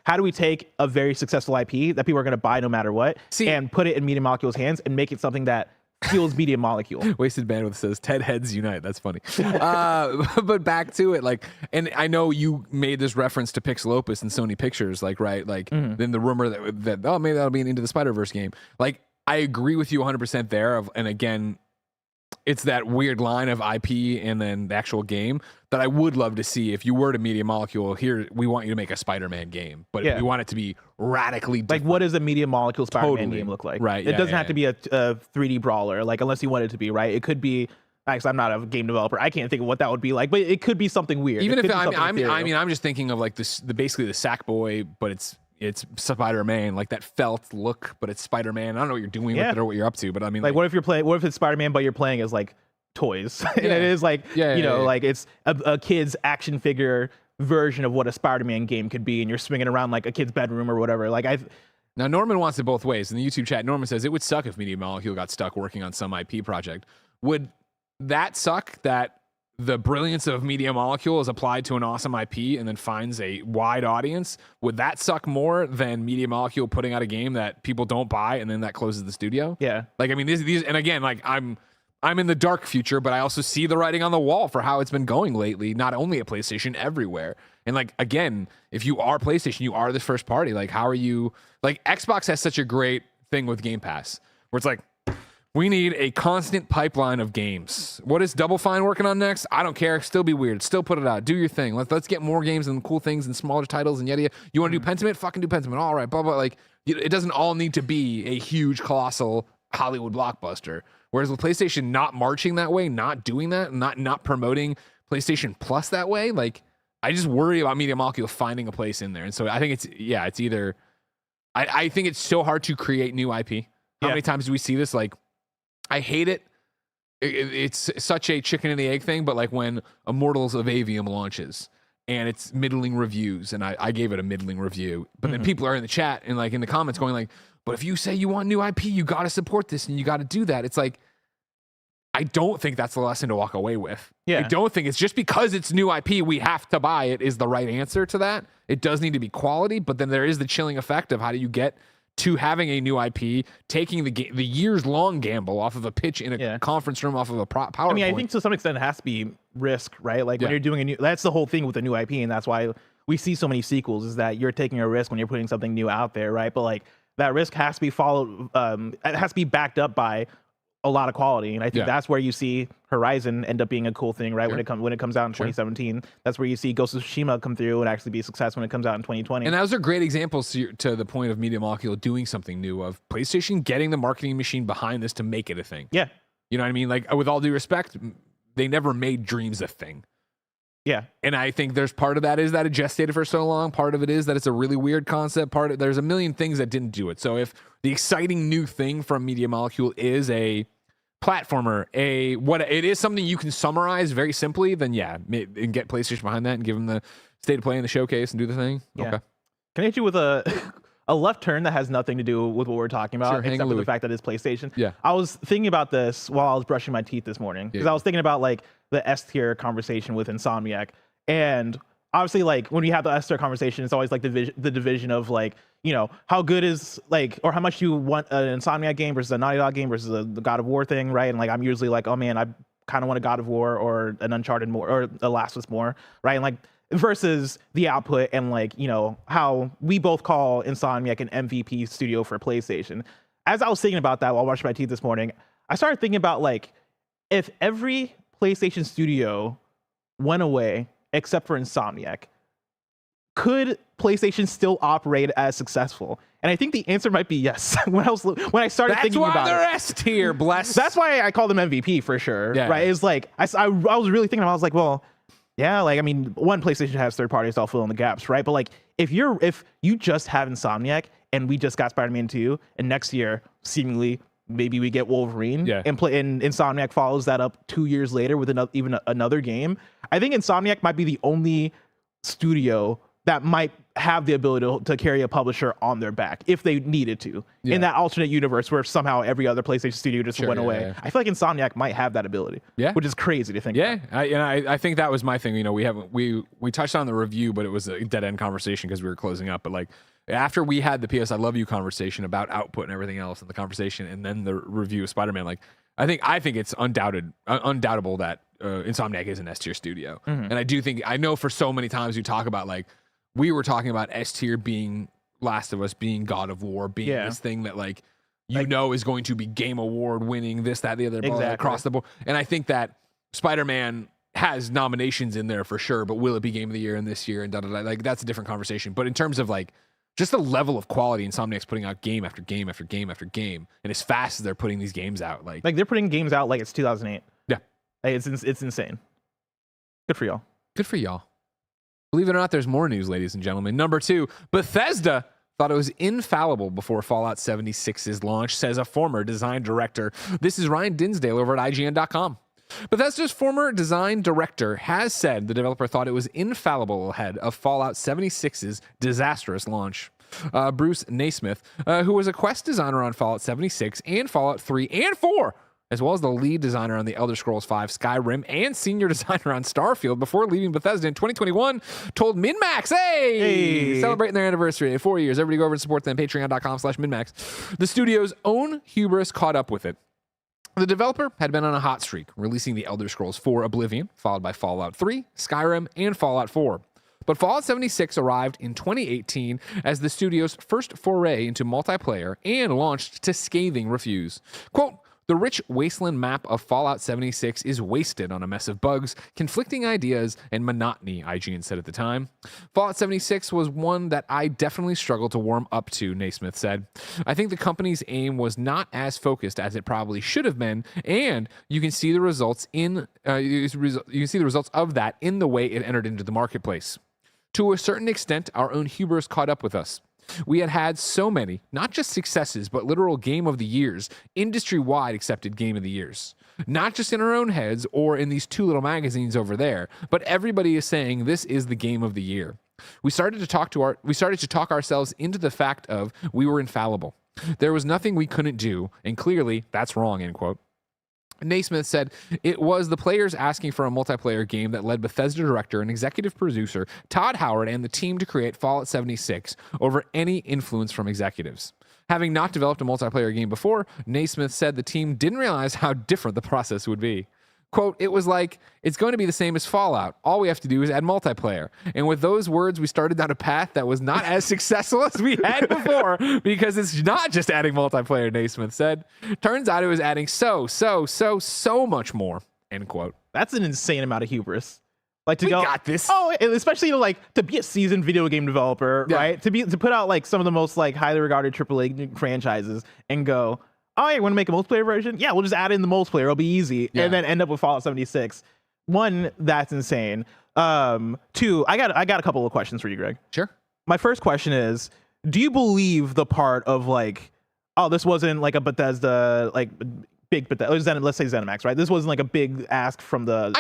how do we take a very successful IP that people are going to buy no matter what, and put it in Media Molecule's hands and make it something that feels Media Molecule. Wasted Bandwidth says Ted Heads Unite. That's funny. But back to it, like, and I know you made this reference to Pixel Opus and Sony Pictures, like, right? Like, then the rumor that oh, maybe that'll be an Into the Spider-Verse game. Like, I agree with you 100% there. And again, it's that weird line of IP and then the actual game that I would love to see. If you were to Media Molecule, here, we want you to make a Spider-Man game, but we want it to be radically different. Like, what does a Media Molecule Spider-Man game look like? Right. It doesn't have to be a 3D brawler, like, unless you want it to be, right? It could be Actually, I'm not a game developer. I can't think of what that would be like, but it could be something weird. Even if I'm just thinking of like basically the Sackboy, but it's Spider-Man, like that felt look, but it's Spider-Man. I don't know what you're doing with it or what you're up to, but I mean, like what if it's Spider-Man, but you're playing as like toys, and it is like like it's a kid's action figure version of what a Spider-Man game could be, and you're swinging around like a kid's bedroom or whatever. Now Norman wants it both ways. In the YouTube chat, Norman says it would suck if Media Molecule got stuck working on some IP project. Would that suck that the brilliance of Media Molecule is applied to an awesome IP and then finds a wide audience? Would that suck more than Media Molecule putting out a game that people don't buy and then that closes the studio? Yeah. Like, I mean, these and again, like I'm in the dark future, but I also see the writing on the wall for how it's been going lately, not only at PlayStation, everywhere. And like, again, if you are PlayStation, you are this first party. Like, how are you, like Xbox has such a great thing with Game Pass where it's like, we need a constant pipeline of games. What is Double Fine working on next? I don't care. Still be weird. Still put it out. Do your thing. Let's get more games and cool things and smaller titles and yada yada. You want to do Pentiment? Fucking do Pentiment. All right, blah blah. Like, it doesn't all need to be a huge, colossal Hollywood blockbuster. Whereas with PlayStation not marching that way, not doing that, not promoting PlayStation Plus that way, like I just worry about Media Molecule finding a place in there. And so I think it's either. I think it's so hard to create new IP. How many times do we see this? Like, I hate it. It's such a chicken and the egg thing, but like when Immortals of Avium launches and it's middling reviews, and I gave it a middling review, but then people are in the chat and like in the comments going like, but if you say you want new IP, you got to support this and you got to do that. It's like, I don't think that's the lesson to walk away with. Yeah. I don't think it's just because it's new IP, we have to buy it is the right answer to that. It does need to be quality, but then there is the chilling effect of how do you get to having a new IP, taking the years-long gamble off of a pitch in a conference room, off of a PowerPoint. I mean, I think to some extent it has to be risk, right? Like when you're doing that's the whole thing with a new IP, and that's why we see so many sequels, is that you're taking a risk when you're putting something new out there, right? But like that risk has to be followed, it has to be backed up by a lot of quality, and I think that's where you see Horizon end up being a cool thing, right? When it comes out in 2017, that's where you see Ghost of Tsushima come through and actually be a success when it comes out in 2020. And those are great examples to the point of Media Molecule doing something new, of PlayStation getting the marketing machine behind this to make it a thing. Yeah, you know what I mean? Like, with all due respect, they never made Dreams a thing. Yeah, and I think there's part of that is that it gestated for so long. Part of it is that it's a really weird concept. There's a million things that didn't do it. So if the exciting new thing from Media Molecule is a platformer, what it is something you can summarize very simply, then and get PlayStation behind that and give them the state of play in the showcase and do the thing. Yeah. Okay. Can I hit you with a left turn that has nothing to do with what we're talking about, except for the fact that it's PlayStation? Yeah. I was thinking about this while I was brushing my teeth this morning, because I was thinking about like the S tier conversation with Insomniac, and obviously, like when you have the S tier conversation, it's always like the division of like, you know, how good is like, or how much you want an Insomniac game versus a Naughty Dog game versus the God of War thing, right? And like I'm usually like, oh man, I kind of want a God of War or an Uncharted more or a Last of Us more, right? And like versus the output and like, you know, how we both call Insomniac an MVP studio for PlayStation. As I was thinking about that while brushing my teeth this morning, I started thinking about like, if every PlayStation studio went away except for Insomniac, could PlayStation still operate as successful? And I think the answer might be yes. when I started thinking about it. That's why they're S tier, bless. That's why I call them MVP for sure, right? It's like, I was really thinking, I was like, well, yeah, like, I mean, one, PlayStation has third parties, so I'll fill in the gaps, right? But like, if you just have Insomniac and we just got Spider-Man 2, and next year, seemingly, maybe we get Wolverine, and Insomniac follows that up 2 years later with another game, I think Insomniac might be the only studio that might have the ability to carry a publisher on their back if they needed to. In that alternate universe where somehow every other PlayStation studio just went away. I feel like Insomniac might have that ability, which is crazy to think about. I think that was my thing. You know, we touched on the review, but it was a dead end conversation because we were closing up. But like after we had the PS I Love You conversation about output and everything else in the conversation, and then the review of Spider-Man, like I think it's undoubtable that Insomniac is an S tier studio. And I know for so many times you talk about like, we were talking about S tier being Last of Us, being God of War, being this thing that like know is going to be Game Award winning, this, that, the other, across the board. And I think that Spider-Man has nominations in there for sure, but will it be Game of the Year in this year and da da da? Like that's a different conversation. But in terms of like just the level of quality Insomniac's putting out game after game after game after game, and as fast as they're putting these games out, like they're putting games out like it's 2008. Yeah. Hey, it's insane. Good for y'all. Good for y'all. Believe it or not, there's more news, ladies and gentlemen. Number 2, Bethesda thought it was infallible before Fallout 76's launch, says a former design director. This is Ryan Dinsdale over at IGN.com. Bethesda's former design director has said the developer thought it was infallible ahead of Fallout 76's disastrous launch. Bruce Naismith, who was a quest designer on Fallout 76 and Fallout 3 and 4, as well as the lead designer on the Elder Scrolls V Skyrim and senior designer on Starfield before leaving Bethesda in 2021, told MinMax, hey, celebrating their anniversary, 4 years. Everybody go over and support them, patreon.com/MinMax. The studio's own hubris caught up with it. The developer had been on a hot streak, releasing the Elder Scrolls 4 Oblivion, followed by Fallout 3, Skyrim, and Fallout 4. But Fallout 76 arrived in 2018 as the studio's first foray into multiplayer and launched to scathing reviews. Quote, the rich wasteland map of Fallout 76 is wasted on a mess of bugs, conflicting ideas, and monotony, IGN said at the time. Fallout 76 was one that I definitely struggled to warm up to, Naismith said. I think the company's aim was not as focused as it probably should have been, and you can see the results of that in the way it entered into the marketplace. To a certain extent, our own hubris caught up with us. We had so many, not just successes, but literal game of the years, industry-wide accepted game of the years. Not just in our own heads or in these 2 little magazines over there, but everybody is saying this is the game of the year. We started to talk ourselves into the fact of we were infallible. There was nothing we couldn't do, and clearly that's wrong, end quote. Naismith said it was the players asking for a multiplayer game that led Bethesda director and executive producer Todd Howard and the team to create Fallout 76 over any influence from executives. Having not developed a multiplayer game before, Naismith said the team didn't realize how different the process would be. Quote, it was like, it's going to be the same as Fallout. All we have to do is add multiplayer. And with those words, we started down a path that was not as successful as we had before because it's not just adding multiplayer, Naismith said. Turns out it was adding so much more, end quote. That's an insane amount of hubris. Like we got this. Oh, especially to be a seasoned video game developer, right? To put out like some of the most like highly regarded AAA franchises and go, oh, yeah, you want to make a multiplayer version? Yeah, we'll just add in the multiplayer. It'll be easy. Yeah. And then end up with Fallout 76. 1, that's insane. 2, I got a couple of questions for you, Greg. Sure. My first question is, do you believe the part of like, oh, this wasn't like a Bethesda, like big Bethesda, let's say ZeniMax, right? This wasn't like a big ask from the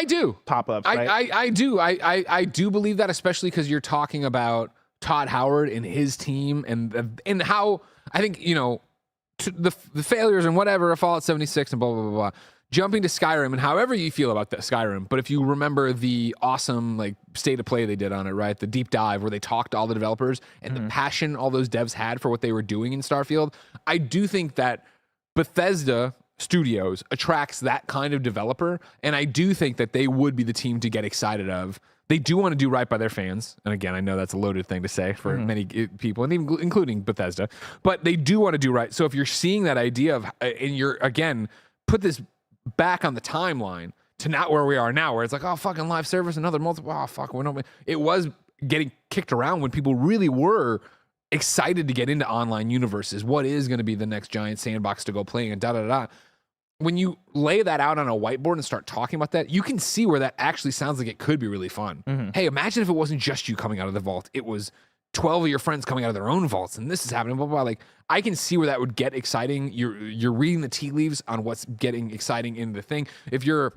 top ups, right? I do. I do believe that, especially because you're talking about Todd Howard and his team and how I think, you know, the failures and whatever of Fallout 76 and blah, blah, blah, blah. Jumping to Skyrim and however you feel about that Skyrim. But if you remember the awesome like state of play they did on it, right? The deep dive where they talked to all the developers and the passion all those devs had for what they were doing in Starfield. I do think that Bethesda Studios attracts that kind of developer. And I do think that they would be the team to get excited of. They do want to do right by their fans. And again, I know that's a loaded thing to say for many people, and even including Bethesda, but they do want to do right. So if you're seeing that idea of, and you're, again, put this back on the timeline to not where we are now, where it's like, oh, fucking live service, another multiple, oh, fuck. It was getting kicked around when people really were excited to get into online universes. What is going to be the next giant sandbox to go play and da-da-da-da. When you lay that out on a whiteboard and start talking about that, you can see where that actually sounds like it could be really fun. Hey, imagine if it wasn't just you coming out of the vault. It was 12 of your friends coming out of their own vaults, and this is happening, blah, blah, blah. Like, I can see where that would get exciting. You're reading the tea leaves on what's getting exciting in the thing. If you're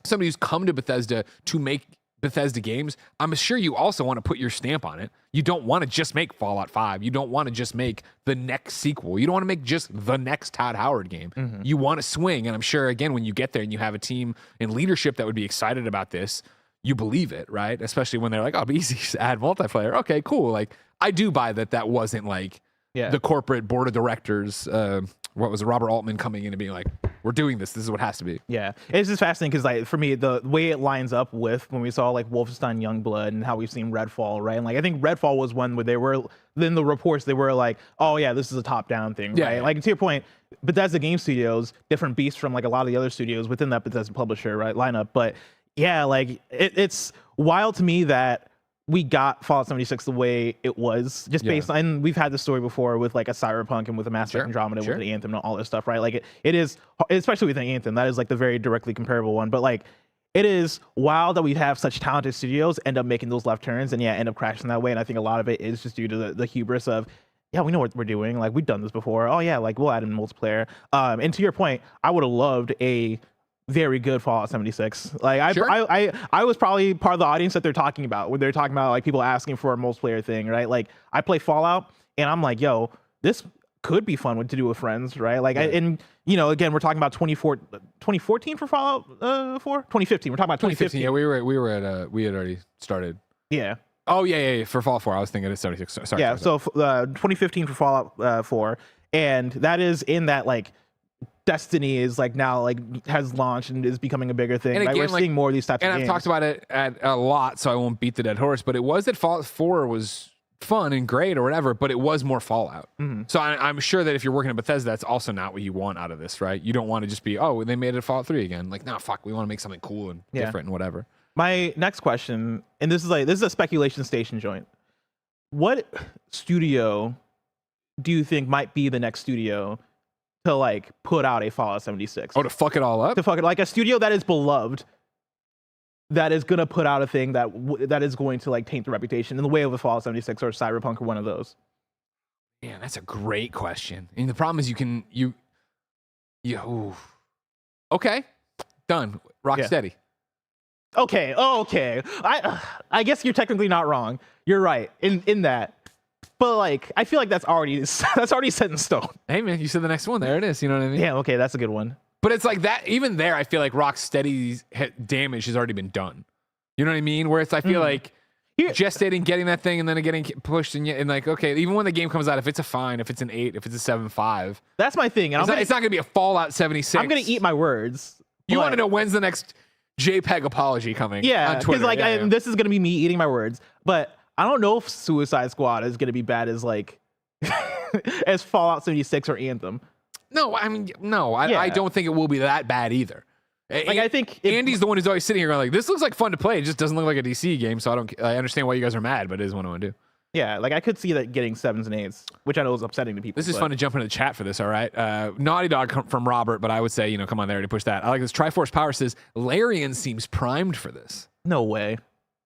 somebody who's come to Bethesda to make Bethesda games, I'm sure you also want to put your stamp on it. You don't want to just make Fallout 5. You don't want to just make the next sequel. You don't want to make just the next Todd Howard game. You want to swing, and I'm sure, again, when you get there and you have a team and leadership that would be excited about this, you believe it, right? Especially when they're like, oh, it'll be easy to add multiplayer. Okay, cool. Like, I do buy that wasn't like the corporate board of directors, what was it, Robert Altman coming in and being like, we're doing this. This is what has to be. Yeah. It's just fascinating because, like, for me, the way it lines up with when we saw, like, Wolfenstein Youngblood and how we've seen Redfall, right? And, like, I think Redfall was one where they were, then the reports, they were like, oh, yeah, this is a top-down thing, right? Yeah. Like, to your point, Bethesda Game Studios, different beast from, like, a lot of the other studios within that Bethesda publisher, right, lineup. But, yeah, like, it's wild to me that we got Fallout 76 the way it was, just based on, and we've had this story before with like a Cyberpunk and with a Mass Effect Andromeda with the Anthem and all this stuff, right? Like it is, especially with an Anthem, that is like the very directly comparable one. But like, it is wild that we have such talented studios end up making those left turns and end up crashing that way. And I think a lot of it is just due to the hubris of, yeah, we know what we're doing. Like, we've done this before. Oh yeah, like we'll add in multiplayer. And to your point, I would have loved a very good Fallout 76. Like I was probably part of the audience that they're talking about when they're talking about like people asking for a multiplayer thing, right? Like I play Fallout and I'm like, yo, this could be fun to do with friends, right? Like and you know, again, we're talking about 2014 for Fallout 4? 2015. We're talking about 2015. Yeah, we had already started. Yeah. Oh yeah. For Fallout 4, I was thinking of 76. Sorry. Yeah. So 2015 for Fallout 4, and that is in that like Destiny is like now like has launched and is becoming a bigger thing. And again, we're seeing more of these types of games. And I've talked about it a lot, so I won't beat the dead horse. But it was that Fallout 4 was fun and great or whatever, but it was more Fallout. So I'm sure that if you're working at Bethesda, that's also not what you want out of this, right? You don't want to just be, oh, they made it Fallout 3 again. Like, no, fuck, we want to make something cool and different and whatever. My next question, and this is a speculation station joint. What studio do you think might be the next studio to like put out a Fallout 76? Oh, to fuck it all up? To fuck it, like a studio that is beloved, that is gonna put out a thing that is going to like taint the reputation in the way of a Fallout 76 or Cyberpunk or one of those. Yeah, that's a great question. And the problem is okay, done. Rocksteady. Okay. I guess you're technically not wrong. You're right in that. But like, I feel like that's already set in stone. Hey man, you said the next one. There it is. You know what I mean? Yeah. Okay, that's a good one. But it's like that. Even there, I feel like Rocksteady's damage has already been done. You know what I mean? Where it's, I feel like gestating, getting that thing, and then getting pushed, and like, okay, even when the game comes out, if it's a 5, if it's an 8, if it's a 7.5, that's my thing. And it's not going to be a Fallout 76. I'm going to eat my words. You want to know when's the next JPEG apology coming? Yeah, on Twitter. Like this is going to be me eating my words, but I don't know if Suicide Squad is going to be bad as like as Fallout 76 or Anthem. No, I mean, no, I don't think it will be that bad either. Like I think Andy's the one who's always sitting here going like, this looks like fun to play. It just doesn't look like a DC game, so I understand why you guys are mad, but it is what I want to do. Yeah, like I could see that getting 7s and 8s, which I know is upsetting to people. This is fun to jump into the chat for this, all right? Naughty Dog from Robert, but I would say, come on there to push that. I like this. Triforce Power says, Larian seems primed for this. No way.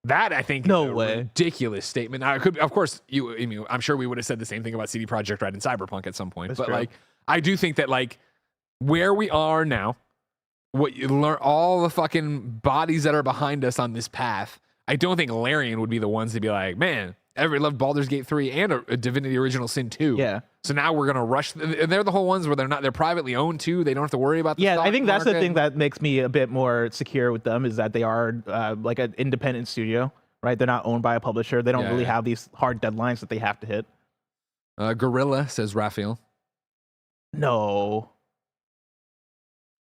That, I think, is a ridiculous statement. Now, of course, I'm sure we would have said the same thing about CD Projekt Red and Cyberpunk at some point. That's true. Like, I do think that, like, where we are now, what you learn, all the fucking bodies that are behind us on this path, I don't think Larian would be the ones to be like, man, everybody loved Baldur's Gate 3 and a Divinity Original Sin 2. Yeah. So now we're going to rush. And they're the whole ones where they're privately owned too. They don't have to worry about the stock I think that's market. the thing that makes me a bit more secure with them is that they are like an independent studio, right? They're not owned by a publisher. They don't really have these hard deadlines that they have to hit. Gorilla, says Raphael. No.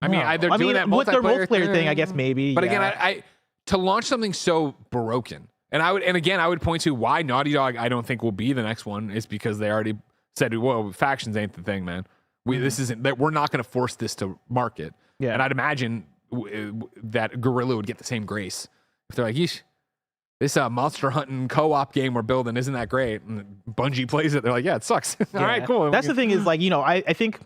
I mean, they're doing that with their multiplayer thing, I guess maybe. But again, I to launch something so broken, and I would point to why Naughty Dog I don't think will be the next one is because they already said, "Whoa, factions ain't the thing, man. This isn't that we're not going to force this to market." Yeah, and I'd imagine that Guerrilla would get the same grace if they're like, "Yeesh, this monster hunting co-op game we're building isn't that great." And Bungie plays it, they're like, "Yeah, it sucks." All right, cool. That's the thing is like I think.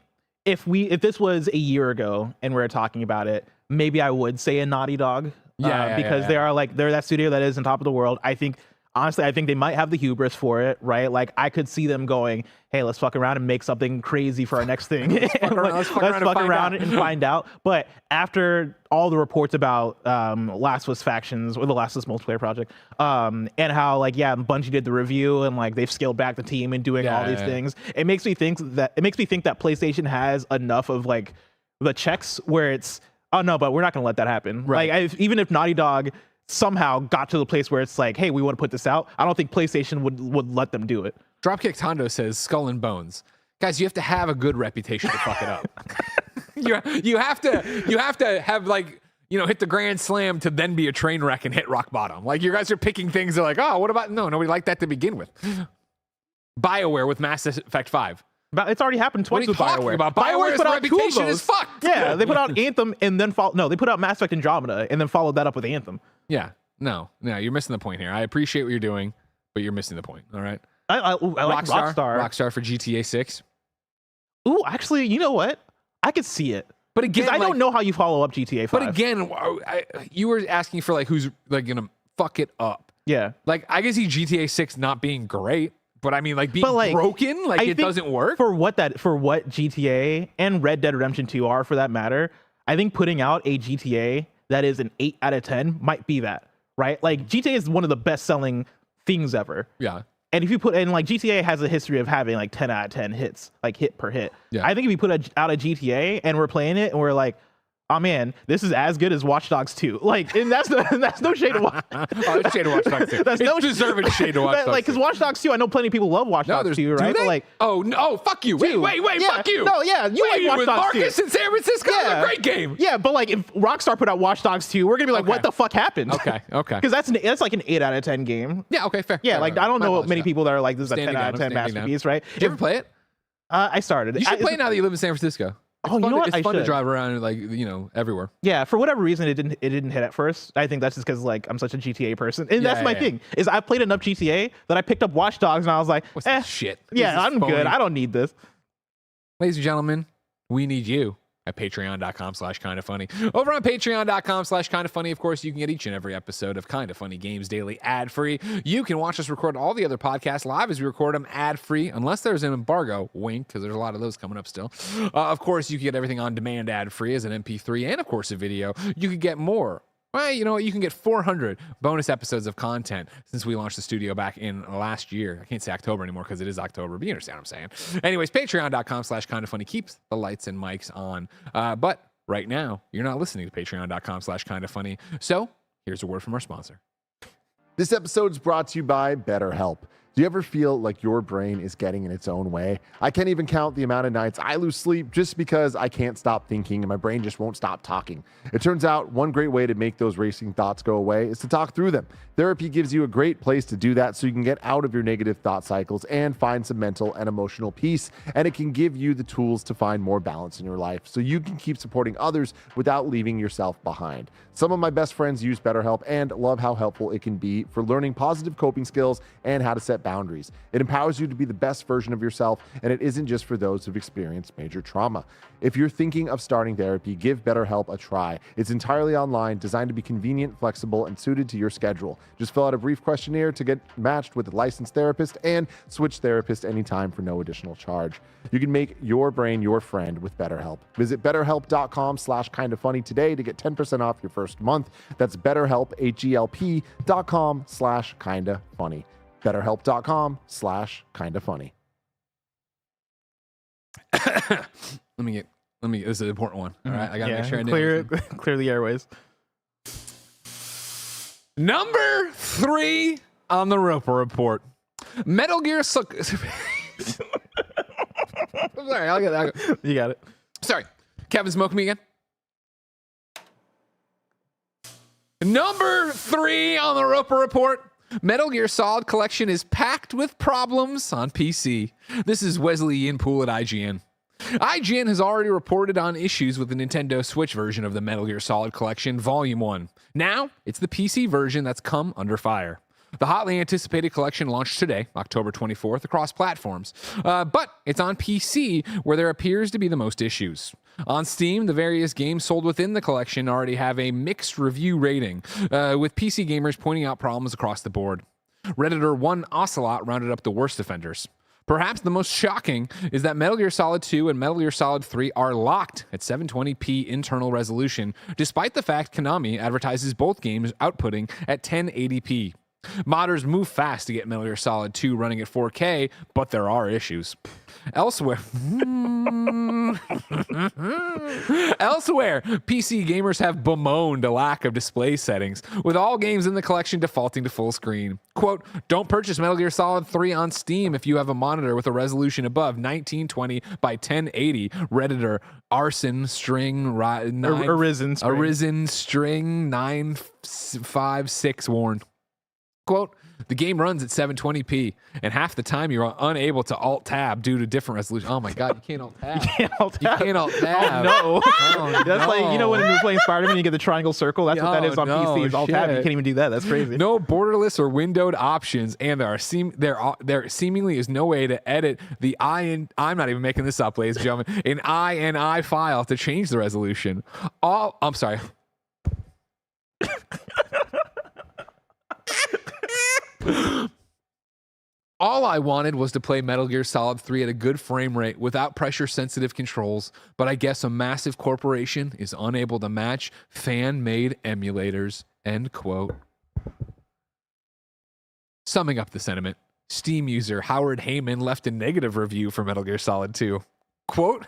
If this was a year ago and we were talking about it, maybe I would say a Naughty Dog. Because they're that studio that is on top of the world. I think they might have the hubris for it, right? Like I could see them going, hey, let's fuck around and make something crazy for our next thing. Let's fuck around and find out. But after all the reports about Last of Us Factions or the Last of Us multiplayer project, and how Bungie did the review and like they've scaled back the team and doing all these things, it makes me think that PlayStation has enough of like the checks where it's, oh no, but we're not going to let that happen. Right. Like even if Naughty Dog somehow got to the place where it's like, hey, we want to put this out, I don't think PlayStation would let them do it. Dropkick Tondo says Skull and Bones. Guys, you have to have a good reputation to fuck it up. you have to have like, hit the grand slam to then be a train wreck and hit rock bottom. Like you guys are picking things that are like, oh, what about nobody liked that to begin with. BioWare with Mass Effect 5. But it's already happened twice with BioWare. About? BioWare's put out reputation is fucked. Yeah, they put out Anthem and then they put out Mass Effect Andromeda and then followed that up with Anthem. Yeah. No, you're missing the point here. I appreciate what you're doing, but you're missing the point. All right. I like Rockstar. Rockstar for GTA 6. Ooh, actually, you know what? I could see it. But again, I don't know how you follow up GTA 5. But again, you were asking for like who's like gonna fuck it up. Yeah. Like I can see GTA 6 not being great, but I mean like being broken, like it doesn't work. For what GTA and Red Dead Redemption 2 are for that matter, I think putting out a GTA that is an 8 out of 10 might be that, right? Like GTA is one of the best selling things ever. Yeah. And if you put in like GTA has a history of having like 10 out of 10 hits, like hit per hit. Yeah. I think if you put out a GTA and we're playing it and we're like, oh man, this is as good as Watch Dogs 2. Like, and that's no shade of Watch. It's shade of Watch Dogs 2. That's no deserving shade of Watch Dogs 2. Like, because Watch Dogs 2, I know plenty of people love Watch Dogs 2, right? But like, oh no, fuck you. Wait, yeah, fuck you. No, yeah, you like Watch with Dogs 2. Marcus in San Francisco? Yeah. A great game. Yeah, but like if Rockstar put out Watch Dogs 2, we're gonna be like, what the fuck happened? Okay. Because that's like an 8 out of 10 game. Yeah, okay, fair. Yeah, fair, like fair. I don't know many people that are like, this is a 10 out of 10 masterpiece, right? Did you ever play it? I started. You should play it now that you live in San Francisco. You know what? It's fun to drive around like everywhere. Yeah, for whatever reason, it didn't hit at first. I think that's just because like I'm such a GTA person, and that's my thing. Is I played enough GTA that I picked up Watch Dogs, and I was like, what's this shit? Yeah, I'm good. I don't need this. Ladies and gentlemen, we need you at patreon.com/kindafunny. Over on patreon.com/kindafunny, of course, you can get each and every episode of Kinda Funny Games Daily ad-free. You can watch us record all the other podcasts live as we record them ad-free, unless there's an embargo, wink, because there's a lot of those coming up still. Of course, you can get everything on demand ad-free as an MP3 and, of course, a video. You could get more. Well, you know what? You can get 400 bonus episodes of content since we launched the studio back in last year. I can't say October anymore because it is October, but you understand what I'm saying. Anyways, patreon.com/kindafunny keeps the lights and mics on. But right now, you're not listening to patreon.com/kindafunny. So here's a word from our sponsor. This episode is brought to you by BetterHelp. Do you ever feel like your brain is getting in its own way? I can't even count the amount of nights I lose sleep just because I can't stop thinking and my brain just won't stop talking. It turns out one great way to make those racing thoughts go away is to talk through them. Therapy gives you a great place to do that so you can get out of your negative thought cycles and find some mental and emotional peace. And it can give you the tools to find more balance in your life so you can keep supporting others without leaving yourself behind. Some of my best friends use BetterHelp and love how helpful it can be for learning positive coping skills and how to set boundaries. It empowers you to be the best version of yourself, and it isn't just for those who've experienced major trauma. If you're thinking of starting therapy, give BetterHelp a try. It's entirely online, designed to be convenient, flexible, and suited to your schedule. Just fill out a brief questionnaire to get matched with a licensed therapist and switch therapist anytime for no additional charge. You can make your brain your friend with BetterHelp. Visit betterhelp.com/kindafunny today to get 10% off your first month. That's BetterHelp, HELP.com/kindafunny. BetterHelp.com/kindafunny. Let me, this is an important one. All right. I gotta make sure I clear the airways. Number 3 on the Roper Report. Metal Gear Solid. I'm sorry, I'll get that. You got it. Sorry. Kevin, smoke me again. Number 3 on the Roper Report. Metal Gear Solid Collection is packed with problems on PC. This is Wesley Ian Poole at IGN. IGN has already reported on issues with the Nintendo Switch version of the Metal Gear Solid Collection Volume 1. Now, it's the PC version that's come under fire. The hotly anticipated collection launched today, October 24th, across platforms. But it's on PC where there appears to be the most issues. On Steam, the various games sold within the collection already have a mixed review rating, with PC gamers pointing out problems across the board. Redditor 1 Ocelot rounded up the worst offenders. Perhaps the most shocking is that Metal Gear Solid 2 and Metal Gear Solid 3 are locked at 720p internal resolution, despite the fact Konami advertises both games outputting at 1080p. Modders move fast to get Metal Gear Solid 2 running at 4K, but there are issues. Elsewhere, PC gamers have bemoaned a lack of display settings, with all games in the collection defaulting to full screen. Quote, don't purchase Metal Gear Solid 3 on Steam if you have a monitor with a resolution above 1920 by 1080, Redditor Arisen String 956 warned. Quote, the game runs at 720p, and half the time you're unable to alt-tab due to different resolution. Oh, my God, you can't alt-tab. You can't alt-tab. You can't alt-tab. No. Oh, That's like, when you're playing Spider-Man, you get the triangle circle. That's what that is on PC. It's alt-tab. You shit. can't even do that. That's crazy. No borderless or windowed options, and there seemingly is no way to edit the I'm not even making this up, ladies and gentlemen, an INI file to change the resolution. I'm sorry. All I wanted was to play Metal Gear Solid 3 at a good frame rate without pressure-sensitive controls, but I guess a massive corporation is unable to match fan-made emulators, end quote. Summing up the sentiment, Steam user Howard Heyman left a negative review for Metal Gear Solid 2. Quote,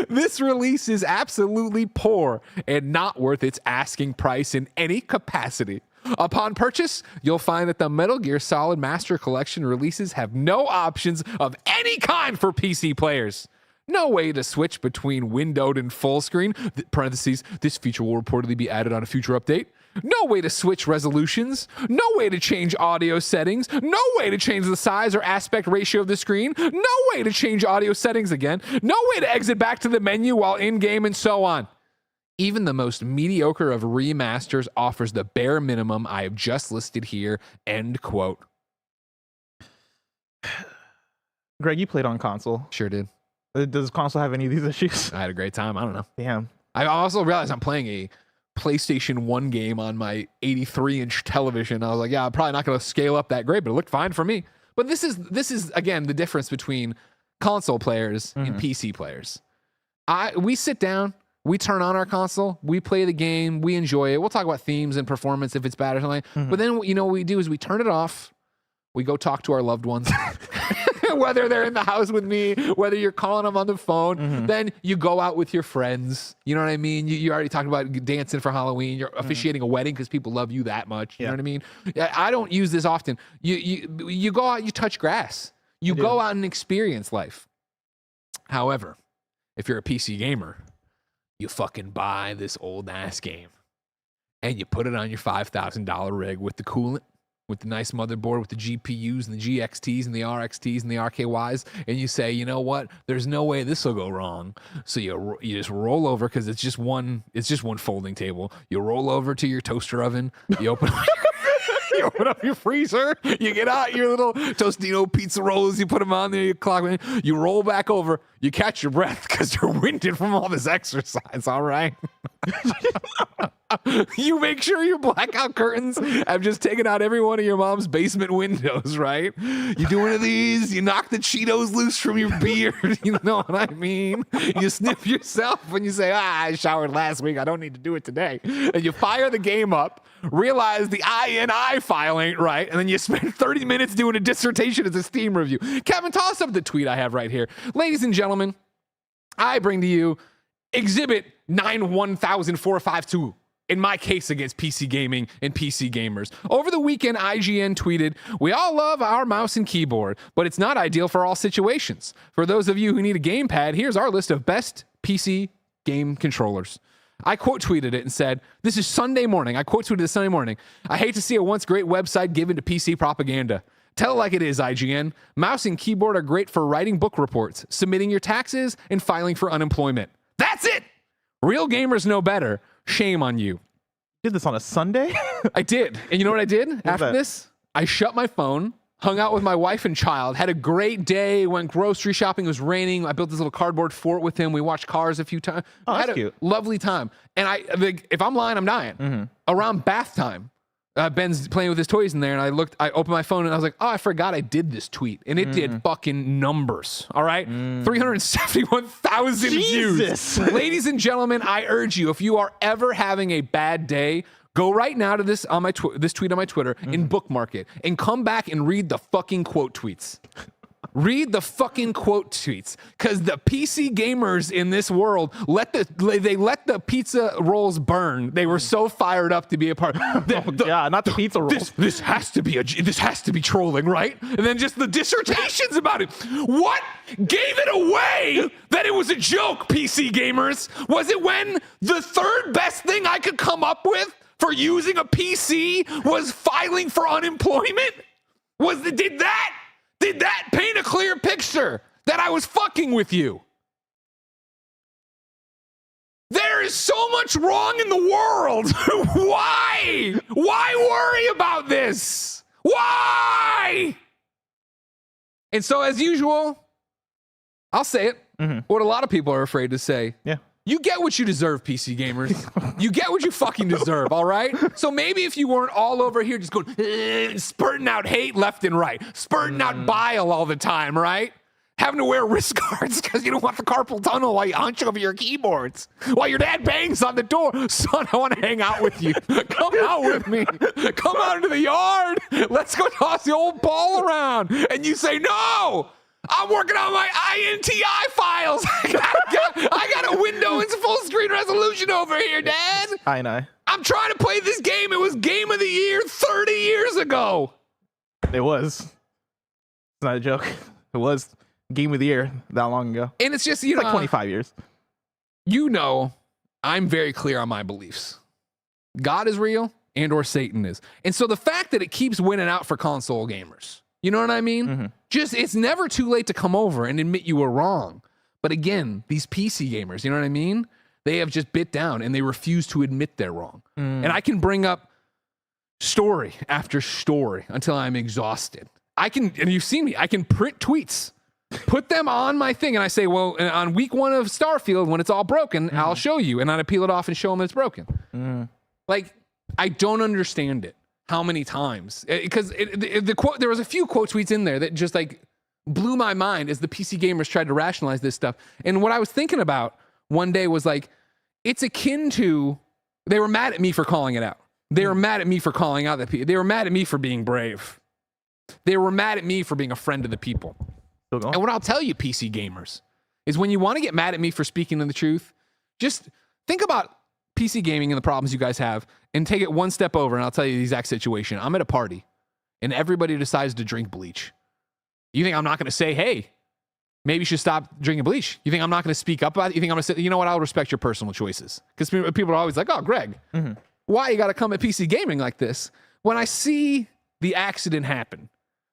this release is absolutely poor and not worth its asking price in any capacity. Upon purchase, you'll find that the Metal Gear Solid Master Collection releases have no options of any kind for PC players. No way to switch between windowed and full screen. Parentheses, this feature will reportedly be added on a future update. No way to switch resolutions. No way to change audio settings. No way to change the size or aspect ratio of the screen. No way to change audio settings again. No way to exit back to the menu while in-game and so on. Even the most mediocre of remasters offers the bare minimum I have just listed here, end quote. Greg, you played on console. Sure did. Does console have any of these issues? I had a great time. I don't know. Damn. I also realized I'm playing a PlayStation 1 game on my 83-inch television. I was like, yeah, I'm probably not going to scale up that great, but it looked fine for me. But this is again, the difference between console players and PC players. We sit down, we turn on our console, we play the game, we enjoy it. We'll talk about themes and performance if it's bad or something. But then, what we do is we turn it off. We go talk to our loved ones. Whether they're in the house with me, whether you're calling them on the phone, then you go out with your friends. You know what I mean? You already talked about dancing for Halloween. You're officiating a wedding because people love you that much. You know what I mean? I don't use this often. You go out, you touch grass. You go out and experience life. However, if you're a PC gamer, you fucking buy this old ass game and you put it on your $5,000 rig with the coolant, with the nice motherboard, with the GPUs and the GXTs and the RXTs and the RKYs, and you say, you know what? There's no way this will go wrong. So you just roll over because it's just one folding table. You roll over to your toaster oven. You open you open up your freezer. You get out your little Tostino pizza rolls. You put them on there. You clock them. You roll back over. You catch your breath because you're winded from all this exercise. All right. You make sure your blackout curtains have just taken out every one of your mom's basement windows, right? You do one of these, you knock the Cheetos loose from your beard, you know what I mean? You sniff yourself and you say, I showered last week, I don't need to do it today. And you fire the game up, realize the INI file ain't right, and then you spend 30 minutes doing a dissertation as a Steam review. Kevin, toss up the tweet I have right here. Ladies and gentlemen, I bring to you Exhibit 91452. In my case against PC gaming and PC gamers. Over the weekend, IGN tweeted, we all love our mouse and keyboard, but it's not ideal for all situations. For those of you who need a gamepad, here's our list of best PC game controllers. I quote tweeted it and said, this is Sunday morning. I quote tweeted it Sunday morning. I hate to see a once great website given to PC propaganda. Tell it like it is, IGN. Mouse and keyboard are great for writing book reports, submitting your taxes, and filing for unemployment. That's it! Real gamers know better. Shame on you. Did this on a Sunday? I did. And you know what I did after this? I shut my phone, hung out with my wife and child, had a great day, went grocery shopping. It was raining. I built this little cardboard fort with him. We watched Cars a few times. Oh, that's had a cute. Lovely time. And if I'm lying, I'm dying. Around bath time, Ben's playing with his toys in there, and I opened my phone, and I was like, oh, I forgot I did this tweet. And it did fucking numbers, all right? 371,000 views. Ladies and gentlemen, I urge you, if you are ever having a bad day, go right now to this on my this tweet on my Twitter and bookmark it, and come back and read the fucking quote tweets. Read the fucking quote tweets, because the PC gamers in this world let the pizza rolls burn. They were so fired up to be a part. Yeah, not the pizza rolls. This has to be trolling, right? And then just the dissertations about it. What gave it away that it was a joke, PC gamers? Was it when the third best thing I could come up with for using a PC was filing for unemployment? Did that paint a clear picture that I was fucking with you? There is so much wrong in the world. Why? Why worry about this? Why? And so, as usual, I'll say it. What a lot of people are afraid to say. Yeah. You get what you deserve, PC gamers. You get what you fucking deserve, all right? So maybe if you weren't all over here just going, spurting out hate left and right, spurting out bile all the time, right? Having to wear wrist guards because you don't want the carpal tunnel while you hunch over your keyboards, while your dad bangs on the door. Son, I want to hang out with you. Come out with me. Come out into the yard. Let's go toss the old ball around. And you say, no, I'm working on my INTI files. I got a Windows full screen resolution over here, Dad. I know. I'm trying to play this game. It was Game of the Year 30 years ago. It was. It's not a joke. It was Game of the Year that long ago. And it's just, Like 25 years. You know, I'm very clear on my beliefs. God is real and or Satan is. And so the fact that it keeps winning out for console gamers, you know what I mean? Just, it's never too late to come over and admit you were wrong. But again, these PC gamers, you know what I mean? They have just bit down and they refuse to admit they're wrong. And I can bring up story after story until I'm exhausted. And you've seen me, I can print tweets, put them on my thing, and I say, well, on week 1 of Starfield, when it's all broken, I'll show you. And I peel it off and show them it's broken. Like, I don't understand it. How many times? Because the quote, there was a few quote tweets in there that just like blew my mind as the PC gamers tried to rationalize this stuff. And what I was thinking about one day was like, it's akin to, they were mad at me for calling it out. They were mad at me for calling out that people. They were mad at me for being brave. They were mad at me for being a friend of the people. And what I'll tell you, PC gamers, is when you want to get mad at me for speaking the truth, just think about PC gaming and the problems you guys have and take it one step over, and I'll tell you the exact situation. I'm at a party and everybody decides to drink bleach. You think I'm not going to say, hey, maybe you should stop drinking bleach? You think I'm not going to speak up about it? You think I'm going to say, you know what, I'll respect your personal choices? Because people are always like, oh, Greg, why you got to come at PC gaming like this? When I see the accident happen,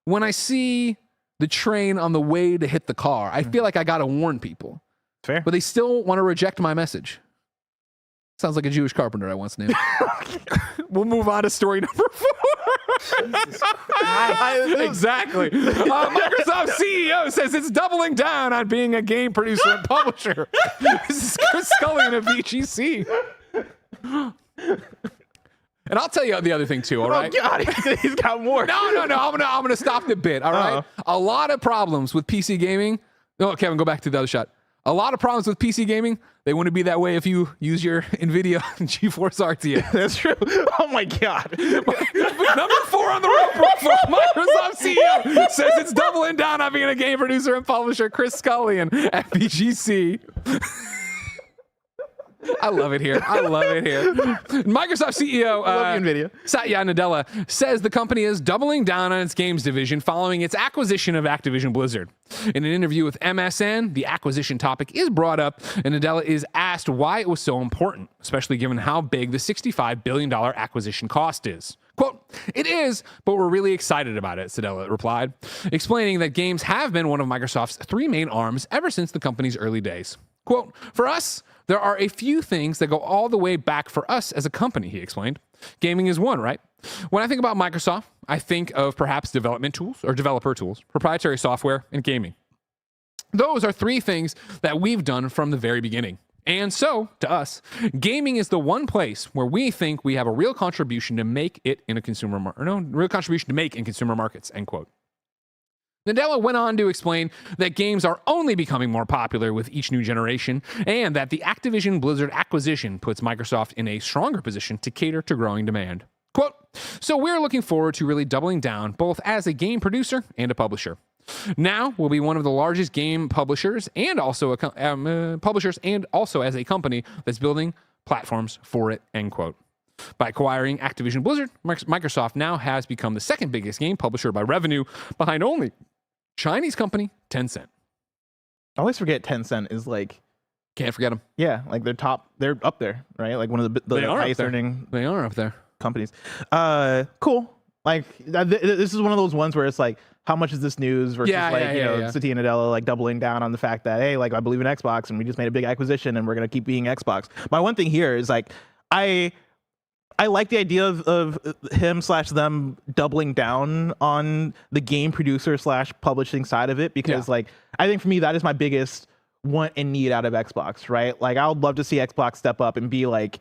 when I see the train on the way to hit the car, I feel like I got to warn people. Fair. But they still want to reject my message. Sounds like a Jewish carpenter I once knew. We'll move on to story number 4. Exactly. Microsoft CEO says it's doubling down on being a game producer and publisher. This is Chris Scullion of VGC. And I'll tell you the other thing too, all right? Oh, God, he's got more. No. I'm gonna stop the bit, all right? A lot of problems with PC gaming. No, Kevin, go back to the other shot. A lot of problems with PC gaming. They wouldn't be that way if you use your NVIDIA GeForce RTX. That's true. Oh, my God. Number 4 on the rope for Microsoft CEO says it's doubling down on being a game producer and publisher. Chris Scullion at VGC. I love it here. Microsoft CEO Satya Nadella says the company is doubling down on its games division following its acquisition of Activision Blizzard. In an interview with MSN, the acquisition topic is brought up, and Nadella is asked why it was so important, especially given how big the $65 billion acquisition cost is. Quote, it is, but we're really excited about it, Nadella replied, explaining that games have been one of Microsoft's 3 main arms ever since the company's early days. Quote, for us, there are a few things that go all the way back for us as a company, he explained. Gaming is one, right? When I think about Microsoft, I think of perhaps development tools or developer tools, proprietary software, and gaming. Those are 3 things that we've done from the very beginning. And so, to us, gaming is the one place where we think we have a real contribution to make it in a consumer real contribution to make in consumer markets, end quote. Nadella went on to explain that games are only becoming more popular with each new generation, and that the Activision Blizzard acquisition puts Microsoft in a stronger position to cater to growing demand. Quote, so we're looking forward to really doubling down both as a game producer and a publisher. Now we'll be one of the largest game publishers and also as a company that's building platforms for it, end quote. By acquiring Activision Blizzard, Microsoft now has become the second biggest game publisher by revenue, behind only Chinese company Tencent. I always forget Tencent is like Can't forget them. Yeah, like they're up there, right? Like one of the highest earning. They are up there. Companies. Cool. Like this is one of those ones where it's like, how much is this news versus Satya Nadella like doubling down on the fact that, hey, like I believe in Xbox and we just made a big acquisition and we're gonna keep being Xbox. My one thing here is like I like the idea of him / them doubling down on the game producer / publishing side of it, because like I think for me that is my biggest want and need out of Xbox, right? Like I would love to see Xbox step up and be like,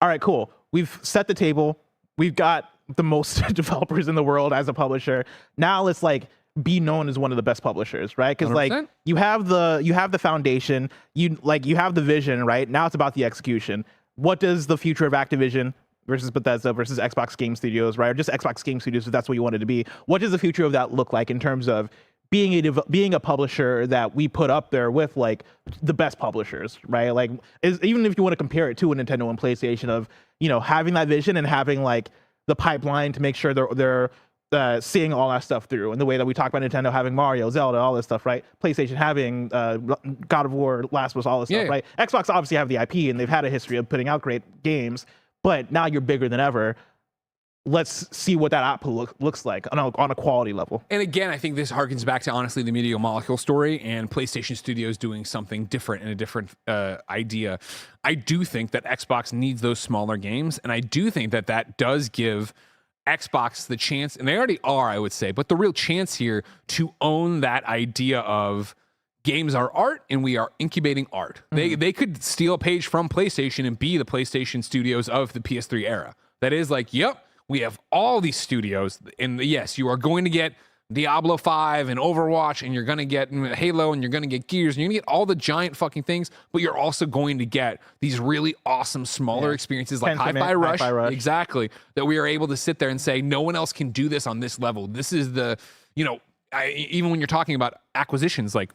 all right, cool. We've set the table. We've got the most developers in the world as a publisher. Now let's like be known as one of the best publishers, right? Because like you have the foundation, you have the vision, right? Now it's about the execution. What does the future of Activision versus Bethesda versus Xbox Game Studios, right? Or just Xbox Game Studios, if that's what you want it to be. What does the future of that look like in terms of being a publisher that we put up there with like the best publishers, right? Like even if you want to compare it to a Nintendo and PlayStation of, having that vision and having like the pipeline to make sure they're seeing all that stuff through, and the way that we talk about Nintendo having Mario, Zelda, all this stuff, right? PlayStation having God of War, Last of Us, all this stuff, right? Xbox obviously have the IP and they've had a history of putting out great games, but now you're bigger than ever. Let's see what that output looks like on a quality level. And again, I think this harkens back to, honestly, the Media Molecule story and PlayStation Studios doing something different and a different idea. I do think that Xbox needs those smaller games, and I do think that does give Xbox the chance, and they already are, I would say, but the real chance here to own that idea of games are art and we are incubating art. They could steal a page from PlayStation and be the PlayStation Studios of the PS3 era. That is like, yep, we have all these studios, and yes, you are going to get Diablo 5 and Overwatch, and you're going to get Halo, and you're going to get Gears, and you're going to get all the giant fucking things, but you're also going to get these really awesome, smaller experiences like Hi-Fi Rush. Exactly. That we are able to sit there and say, no one else can do this on this level. This is the, even when you're talking about acquisitions, like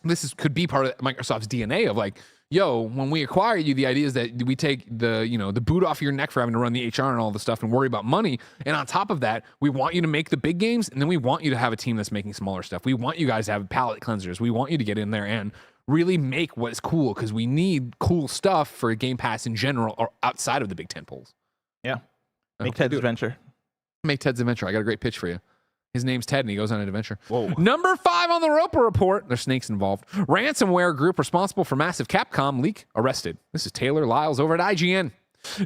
this could be part of Microsoft's DNA of like, yo, when we acquire you, the idea is that we take the boot off your neck for having to run the HR and all the stuff and worry about money. And on top of that, we want you to make the big games, and then we want you to have a team that's making smaller stuff. We want you guys to have palate cleansers. We want you to get in there and really make what is cool, because we need cool stuff for Game Pass in general or outside of the big tentpoles. Yeah. Make Ted's Adventure. Make Ted's Adventure. I got a great pitch for you. His name's Ted, and he goes on an adventure. Whoa. Number 5 on the Roper Report. There's snakes involved. Ransomware group responsible for massive Capcom leak arrested. This is Taylor Lyles over at IGN.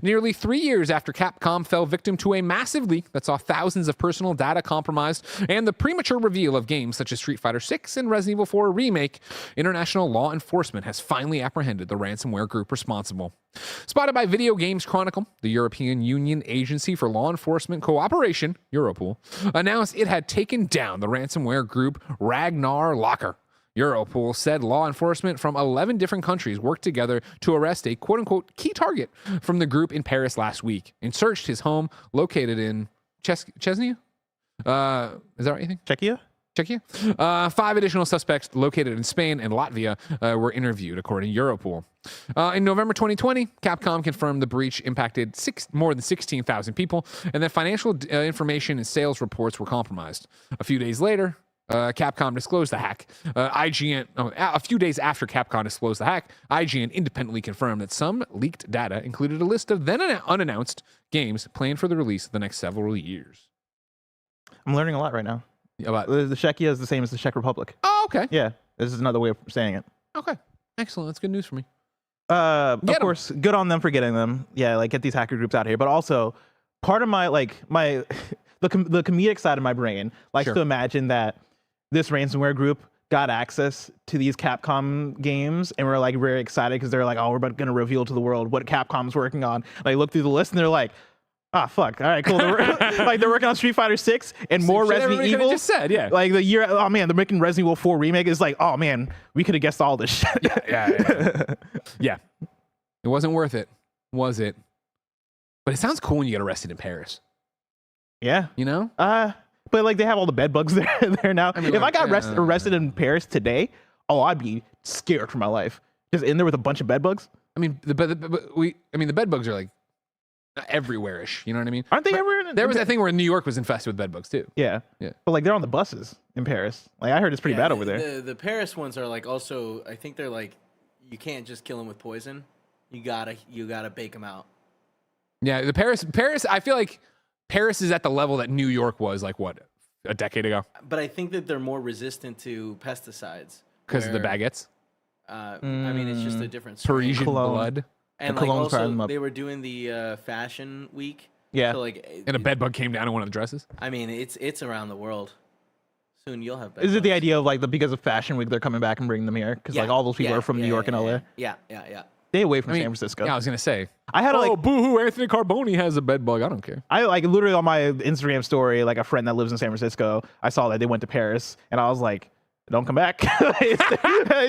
Nearly 3 years after Capcom fell victim to a massive leak that saw thousands of personal data compromised and the premature reveal of games such as Street Fighter VI and Resident Evil 4 Remake, international law enforcement has finally apprehended the ransomware group responsible. Spotted by Video Games Chronicle, the European Union Agency for Law Enforcement Cooperation, Europol, announced it had taken down the ransomware group Ragnar Locker. Europol said law enforcement from 11 different countries worked together to arrest a quote-unquote key target from the group in Paris last week and searched his home located in Chechnya? Is that right, you think? Czechia? 5 additional suspects located in Spain and Latvia were interviewed, according to Europol. In November 2020, Capcom confirmed the breach impacted more than 16,000 people, and that financial information and sales reports were compromised. A few days later, Capcom disclosed the hack. A few days after Capcom disclosed the hack, IGN independently confirmed that some leaked data included a list of then unannounced games planned for the release of the next several years. I'm learning a lot right now. About the Czechia is the same as the Czech Republic. Oh, okay. Yeah, this is another way of saying it. Okay, excellent. That's good news for me. Of course, good on them for getting them. Yeah, like get these hacker groups out here. But also, part of my the comedic side of my brain likes to imagine that this ransomware group got access to these Capcom games and we're like very excited because they're like, oh, we're going to reveal to the world what Capcom's working on. Like look through the list and they're like, ah, fuck. All right, cool. They're working on Street Fighter 6 and more Resident Evil. Just said, yeah. Like the year, oh man, they're making Resident Evil 4 remake. Is like, oh man, we could have guessed all this shit. Yeah. It wasn't worth it, was it? But it sounds cool when you get arrested in Paris. Yeah. You know? But like they have all the bed bugs there now. I mean, if I got arrested in Paris today, I'd be scared for my life. Just in there with a bunch of bed bugs. I mean, the bed bugs are like everywhere-ish. You know what I mean? Aren't they everywhere? There was that thing where New York was infested with bed bugs too. Yeah. But like they're on the buses in Paris. Like I heard it's pretty bad over there. The Paris ones are like also, I think they're like, you can't just kill them with poison. You gotta bake them out. Yeah, the Paris. I feel like Paris is at the level that New York was like what, a decade ago, But I think that they're more resistant to pesticides because of the baguettes. I mean, it's just a different strain. Parisian Cologne. blood. And The like cologne's firing them also, up. they were doing the fashion week. Yeah. So like, And a bed bug came down in one of the dresses. I mean, it's around the world. Soon you'll have. Is it the idea of like because of Fashion Week they're coming back and bringing them here? Because like all those people are from New York and LA. Yeah. Stay away from San Francisco. Yeah, I was gonna say. I had like boo-hoo, Anthony Carboni has a bed bug. I don't care. I like literally on my Instagram story, like a friend that lives in San Francisco, I saw that they went to Paris, and I was like, "Don't come back,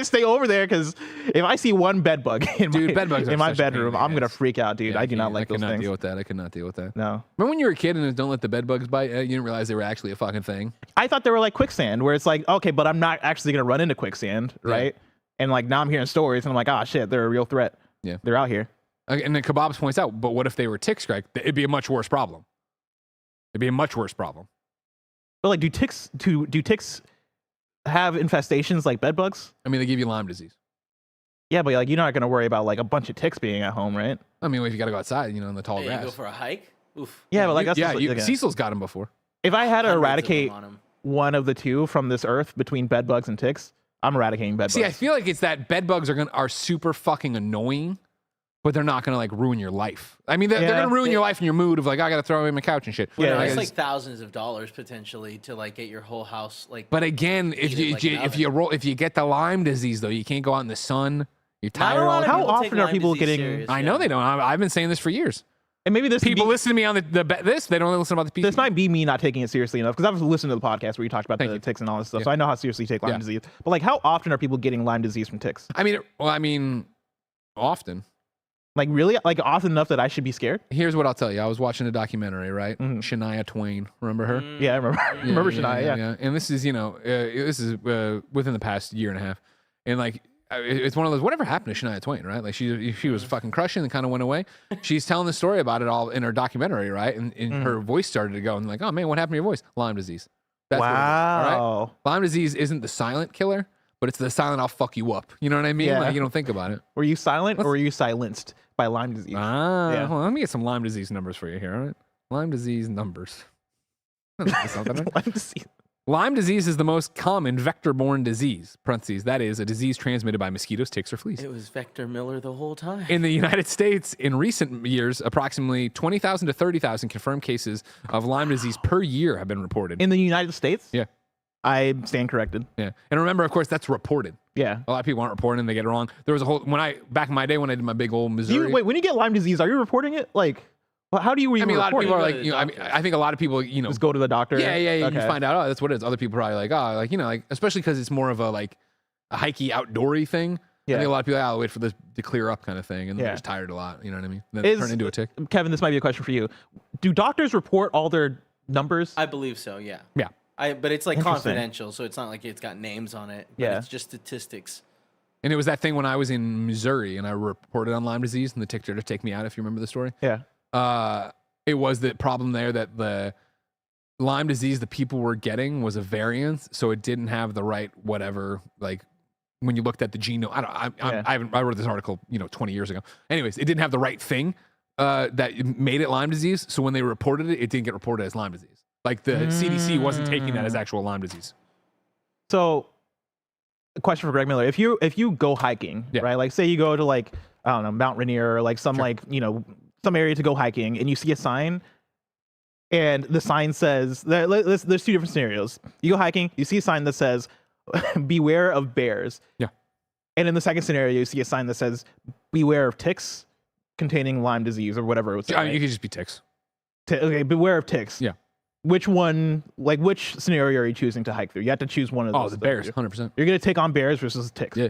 stay over there." Because if I see one bed bug in bed bugs in my are such a pain bedroom, in the I'm gonna ass. freak out, dude. Yeah, I do not like those I could not things. deal with that. I could not deal with that. No, Remember when you were a kid and don't let the bed bugs bite? You didn't realize they were actually a fucking thing. I thought they were like quicksand, where it's like, okay, but I'm not actually gonna run into quicksand, right? And like now I'm hearing stories, and I'm like, ah, shit, they're a real threat. Yeah. They're out here. Okay, and then Kebabs points out, but what if they were ticks, Greg? It'd be a much worse problem. It'd be a much worse problem. But like, do ticks have infestations like bed bugs? I mean, they give you Lyme disease. Yeah, but like you're not gonna worry about like a bunch of ticks being at home, right? I mean, if you got to go outside, in the tall Hey, grass. you go for a hike. Oof. Yeah, but like that's Cecil's got them before. if I had to Hundreds of them eradicate on 'em. one of the two from this earth between bed bugs and ticks, I'm eradicating bed See, I bugs. feel like it's that bed bugs are super fucking annoying, but they're not gonna like ruin your life. I mean, they're Yeah. gonna ruin your life and your mood of like I gotta throw away my couch and shit. Yeah, Yeah, like, it's like thousands of dollars potentially to like get your whole house like. But again, if Eat it you like an if you get the Lyme disease though, you can't go out in the sun. You're Not a tired all lot the of time. How people take often are Lyme people disease getting- serious, I know yeah. they don't. I've been saying this for years. And maybe this People be, listen to me on this. They don't listen about the people. this might be me not taking it seriously enough because I've listened to the podcast where you talked about Thank the you. ticks and all this stuff, Yeah. so I know how seriously you take Lyme Yeah. disease. But like, how often are people getting Lyme disease from ticks? I mean, often. Like really, like often enough that I should be scared? Here's what I'll tell you. I was watching a documentary, right? Mhm. Shania Twain. Remember her? Yeah, I remember. remember Shania? Yeah. And this is, this is within the past year and a half. And like, it's one of those, whatever happened to Shania Twain, right? Like she was fucking crushing and kind of went away. She's telling the story about it all in her documentary, right? And her voice started to go and like, oh man, what happened to your voice? Lyme disease. That's what it is, all right? Wow. Lyme disease isn't the silent killer, but it's the silent I'll fuck you up. You know what I mean? Yeah. Like you don't think about it. Were you silent or were you silenced by Lyme disease? Hold on, let me get some Lyme disease numbers for you here, all right? Lyme disease numbers. That's something, right? Lyme disease. Lyme disease is the most common vector-borne disease, parentheses, that is, a disease transmitted by mosquitoes, ticks, or fleas. It was Vector Miller the whole time. In the United States, in recent years, approximately 20,000 to 30,000 confirmed cases of Lyme disease per year have been reported. In the United States? Yeah. I stand corrected. Yeah. And remember, of course, that's reported. Yeah. A lot of people aren't reporting, they get it wrong. There was a whole, back in my day when I did my big old Missouri. Wait, when you get Lyme disease, are you reporting it? Like, how do you even I mean, a lot of report people it? are Go like, to the I mean, doctor. I think a lot of people, Just go to the doctor? Yeah, you Okay. find out, oh, that's what it is. Other people probably like, oh, like, like, especially because it's more of a like a hikey, outdoory thing. I Yeah. think a lot of people, I'll wait for this to clear up kind of thing. And they're Yeah. just tired a lot. You know what I mean? Then they turn into a tick. Kevin, this might be a question for you. Do doctors report all their numbers? I believe so. Yeah. Yeah. But it's like Interesting. confidential, so it's not like it's got names on it. But Yeah. It's just statistics. And it was that thing when I was in Missouri and I reported on Lyme disease and the tick tried to take me out, if you remember the story. Yeah. It was the problem there that the Lyme disease the people were getting was a variant, so it didn't have the right whatever, like when you looked at the genome. I wrote this article 20 years ago. Anyways, it didn't have the right thing that made it Lyme disease, so when they reported it, it didn't get reported as Lyme disease. Like the CDC wasn't taking that as actual Lyme disease. So, a question for Greg Miller: If you go hiking, Yeah. right? Like, say you go to like I don't know Mount Rainier or like some some area to go hiking, and you see a sign, and the sign says there's two different scenarios. You go hiking, you see a sign that says "Beware of bears." Yeah. And in the second scenario, you see a sign that says "Beware of ticks containing Lyme disease" or whatever it was. I mean, you could just be ticks. Okay, beware of ticks. Yeah. Which one? Like, which scenario are you choosing to hike through? You have to choose one of those. Oh, the bears, 100%. You're gonna take on bears versus ticks. Yeah.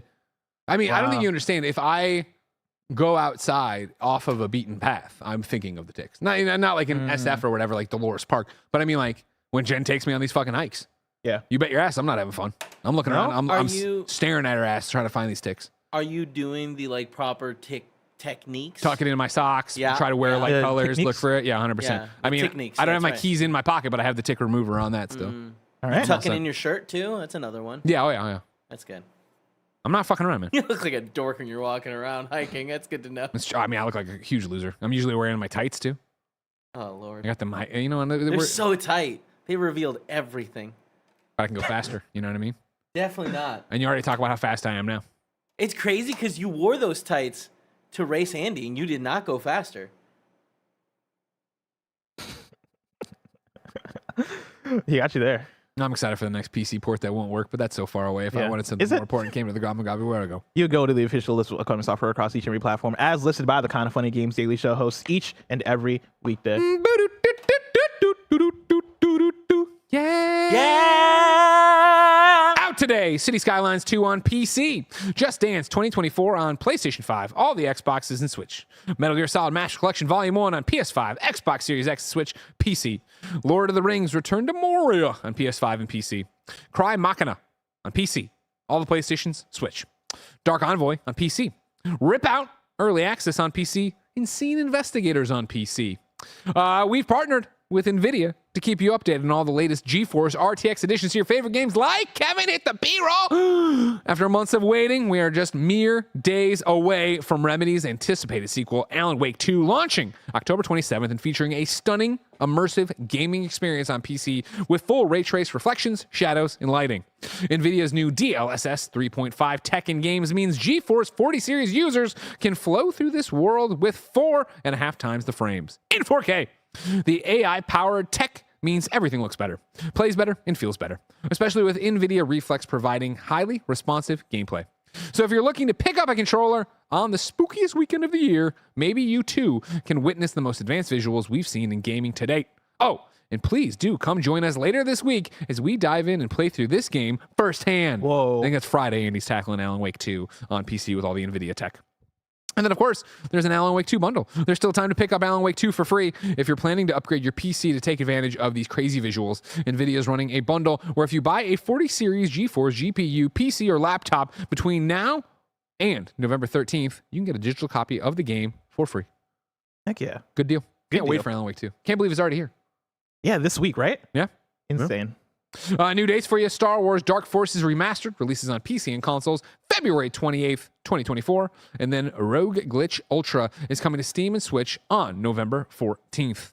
I mean, I don't think Wow. you understand. If I go outside off of a beaten path, I'm thinking of the ticks. Not like in SF or whatever, like Dolores Park. But I mean, like when Jen takes me on these fucking hikes. Yeah. You bet your ass I'm not having fun. I'm looking No? around. Are I'm you- staring at her ass trying to find these ticks. Are you doing the like proper tick techniques? Tuck it into my socks. Yeah, Try to wear yeah. light colors. Look Techniques? for it. Yeah, 100%. Yeah, I the mean, techniques, I don't have that's my right. keys in my pocket, but I have the tick remover on that still. All right. Tucking in your shirt too. That's another one. Yeah. Oh yeah. That's good. I'm not fucking around, man. You look like a dork when you're walking around hiking. That's good to know. I mean, I look like a huge loser. I'm usually wearing my tights too. Oh Lord. I got them, you know, and They're so tight. They revealed everything. I can go faster. You know what I mean? Definitely not. And you already talk about how fast I am now. It's crazy because you wore those tights to race Andy, and you did not go faster. He got you there. I'm excited for the next PC port that won't work, but that's so far away. If I wanted something more important, came to the Gabi, where do I go? You go to the official list of equipment software across each and every platform, as listed by the KindaFunny Games Daily Show hosts each and every weekday. Yeah! Out today, City Skylines 2 on PC, Just Dance 2024 on PlayStation 5, all the Xboxes and Switch, Metal Gear Solid Master Collection Volume 1 on PS5, Xbox Series X, Switch, PC, Lord of the Rings Return to Moria on PS5 and PC, Cry Machina on PC, all the PlayStations, Switch, Dark Envoy on PC, Rip Out Early Access on PC, and Scene Investigators on PC. We've partnered with NVIDIA to keep you updated on all the latest GeForce RTX additions to your favorite games like Kevin Hit the B-Roll. After months of waiting, we are just mere days away from Remedy's anticipated sequel, Alan Wake 2, launching October 27th and featuring a stunning, immersive gaming experience on PC with full ray trace reflections, shadows, and lighting. NVIDIA's new DLSS 3.5 tech in games means GeForce 40 series users can flow through this world with 4.5 times the frames in 4K. The AI-powered tech means everything looks better, plays better, and feels better, especially with NVIDIA Reflex providing highly responsive gameplay. So if you're looking to pick up a controller on the spookiest weekend of the year, maybe you too can witness the most advanced visuals we've seen in gaming to date. Oh, and please do come join us later this week as we dive in and play through this game firsthand. Whoa. I think it's Friday, and he's tackling Alan Wake 2 on PC with all the NVIDIA tech. And then, of course, there's an Alan Wake 2 bundle. There's still time to pick up Alan Wake 2 for free if you're planning to upgrade your PC to take advantage of these crazy visuals. NVIDIA is running a bundle where if you buy a 40 series GeForce GPU, PC, or laptop between now and November 13th, you can get a digital copy of the game for free. Heck yeah. Good deal. Good Can't wait deal. for Alan Wake 2. Can't believe it's already here. Yeah, this week, right? Yeah. Insane. New dates for you. Star Wars Dark Forces Remastered releases on PC and consoles February 28th, 2024. And then Rogue Glitch Ultra is coming to Steam and Switch on November 14th.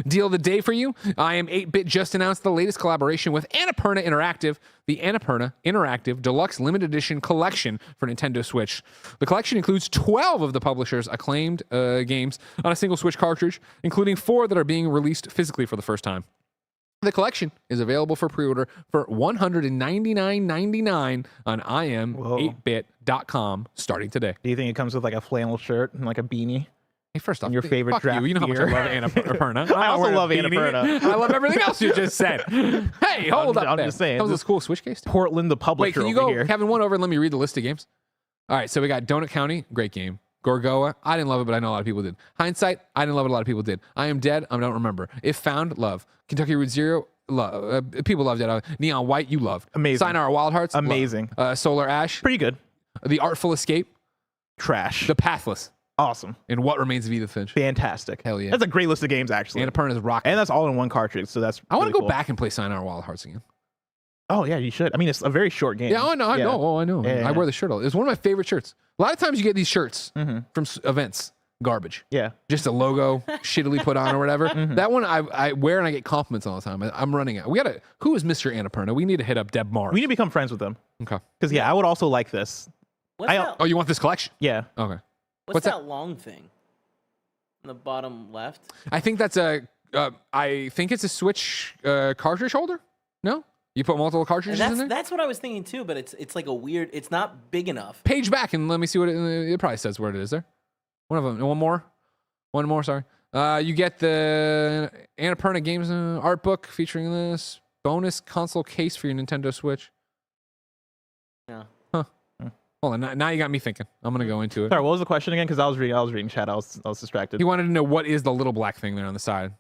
Deal of the day for you. I Am 8-Bit just announced the latest collaboration with Annapurna Interactive, the Annapurna Interactive Deluxe Limited Edition Collection for Nintendo Switch. The collection includes 12 of the publisher's acclaimed games on a single Switch cartridge, including 4 that are being released physically for the first time. The collection is available for pre-order for $199.99 on im8bit.com starting today. Do you think it comes with like a flannel shirt and like a beanie? Hey, first off, your favorite fuck draft you. You know how much beer. I love Annapurna. I also love Beanie. Annapurna. I love everything else you just said. Hey, hold up I'm there. just saying. That was a cool Switch case. Portland, the Wait, publisher can you over go, here. Kevin, one over and let me read the list of games? All right, so we got Donut County, great game. Gorgoa, I didn't love it, but I know a lot of people did. Hindsight, I didn't love it, a lot of people did. I Am Dead, I don't remember. If Found, love. Kentucky Route Zero, love. People loved it. Neon White, you loved. Amazing. Sayonara Wild Hearts, Amazing. love. Solar Ash, Pretty good. The Artful Escape, Trash. The Pathless, Awesome. and What Remains of Edith Finch. Fantastic. Hell yeah. That's a great list of games, actually. Annapurna is rocking. And that's all in one cartridge, so that's I want really to go cool. back and play Sayonara Wild Hearts again. Oh, yeah, you should. I mean, it's a very short game. Yeah, I know. I know. Yeah, I wear the shirt all. It's one of my favorite shirts. A lot of times you get these shirts from events. Garbage. Yeah. Just a logo shittily put on or whatever. That one I wear and I get compliments all the time. I'm running it. Who is Mr. Annapurna? We need to hit up Deb Mars. We need to become friends with them. Okay. Because, yeah, I would also like this. What's that? Oh, you want this collection? Yeah. Okay. What's that long thing? On the bottom left. I think that's I think it's a Switch cartridge holder. No? You put multiple cartridges in there? That's what I was thinking too, but it's like a weird. It's not big enough. Page back and let me see what it probably says where it is there. One of them. One more, sorry. You get the Annapurna Games art book featuring this bonus console case for your Nintendo Switch. Yeah. Huh. Hold on. Now you got me thinking. I'm going to go into it. Sorry, what was the question again? Because I was reading chat. I was distracted. He wanted to know what is the little black thing there on the side.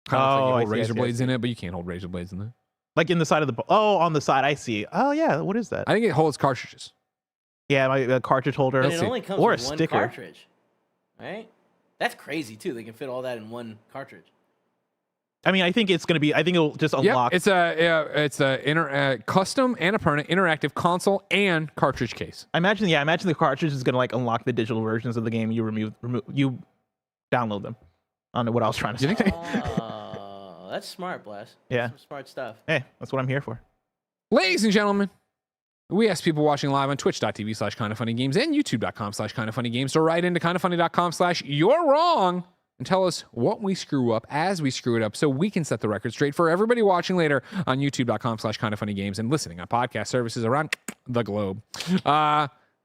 Kind of looks like you hold razor blades in it, but you can't hold razor blades in there. Like in the side of the... on the side. I see. Oh, yeah. What is that? I think it holds cartridges. Yeah, my cartridge holder. And it only comes or with a one sticker. cartridge. Right? That's crazy too. They can fit all that in one cartridge. I mean, I think it's going to be. I think it'll just unlock. It's a custom Annapurna interactive console and cartridge case. I imagine the cartridge is going to like unlock the digital versions of the game. You you download them. I don't know what I was trying to say. Oh, that's smart, Bless. Yeah, some smart stuff. Hey, that's what I'm here for. Ladies and gentlemen, we ask people watching live on twitch.tv/kindafunnygames and youtube.com/kindafunnygames to write into kindafunny.com/you're wrong and tell us what we screw up as we screw it up so we can set the record straight for everybody watching later on youtube.com/kindafunnygames and listening on podcast services around the globe.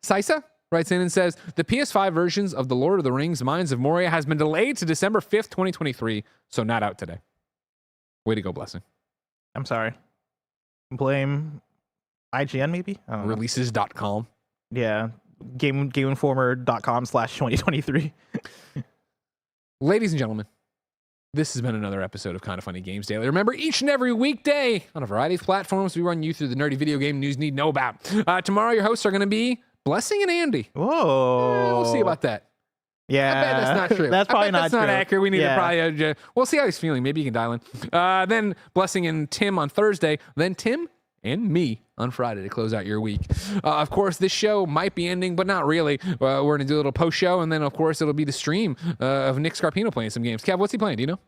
Sisa writes in and says, the PS5 versions of The Lord of the Rings Mines of Moria has been delayed to December 5th, 2023, so not out today. Way to go, Blessing. I'm sorry. Blame IGN maybe? I don't know. Releases.com. Yeah. GameInformer.com/2023. Ladies and gentlemen, this has been another episode of Kinda Funny Games Daily. Remember, each and every weekday on a variety of platforms, we run you through the nerdy video game news you need to know about. Tomorrow, your hosts are going to be Blessing and Andy. Whoa. We'll see about that. Yeah. I bet that's not true. That's probably that's not true. accurate. We need to probably, we'll see how he's feeling. Maybe you can dial in. Then Blessing and Tim on Thursday. Then Tim and me on Friday to close out your week. Of course, this show might be ending, but not really. We're going to do a little post show, and then, of course, it'll be the stream of Nick Scarpino playing some games. Kev, what's he playing? Do you know?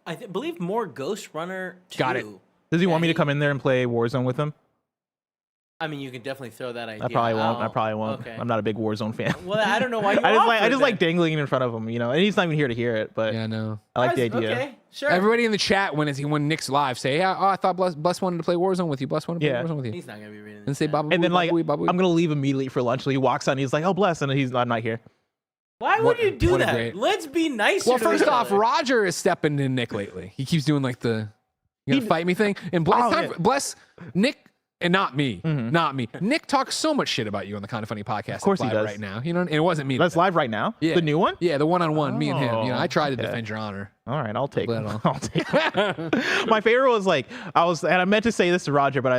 I believe more Ghost Runner 2. Got it. Does he want me to come in there and play Warzone with him? I mean, you can definitely throw that idea. I probably won't. out. Okay. I'm not a big Warzone fan. Well, I don't know why you I just like dangling in front of him, and he's not even here to hear it, but Yeah, no. I like the idea. Okay, sure. Everybody in the chat when Nick's live say, "Yeah, I thought Bless wanted to play Warzone with you. Bless wanted to play Yeah. Warzone with you." He's not gonna be reading. And say, Bob. "Baba And then boo, like baba boo, baba boo." I'm gonna leave immediately for lunch. So he walks on, he's like, "Oh, bless," and I'm not here. Why would you do what a that? great- Let's be nicer. Well, to first each off, other. Roger is stepping in Nick lately. He keeps doing like the "you gonna fight me" thing. And Bless Nick. And not me. Not me. Nick talks so much shit about you on the Kinda Funny podcast. Of course he live does. right now. And it wasn't me. That's live right now. Yeah. The new one. Yeah, the one-on-one, me and him. I tried to okay. defend your honor. All right, I'll take it. Let I'll take it. My favorite was and I meant to say this to Roger, but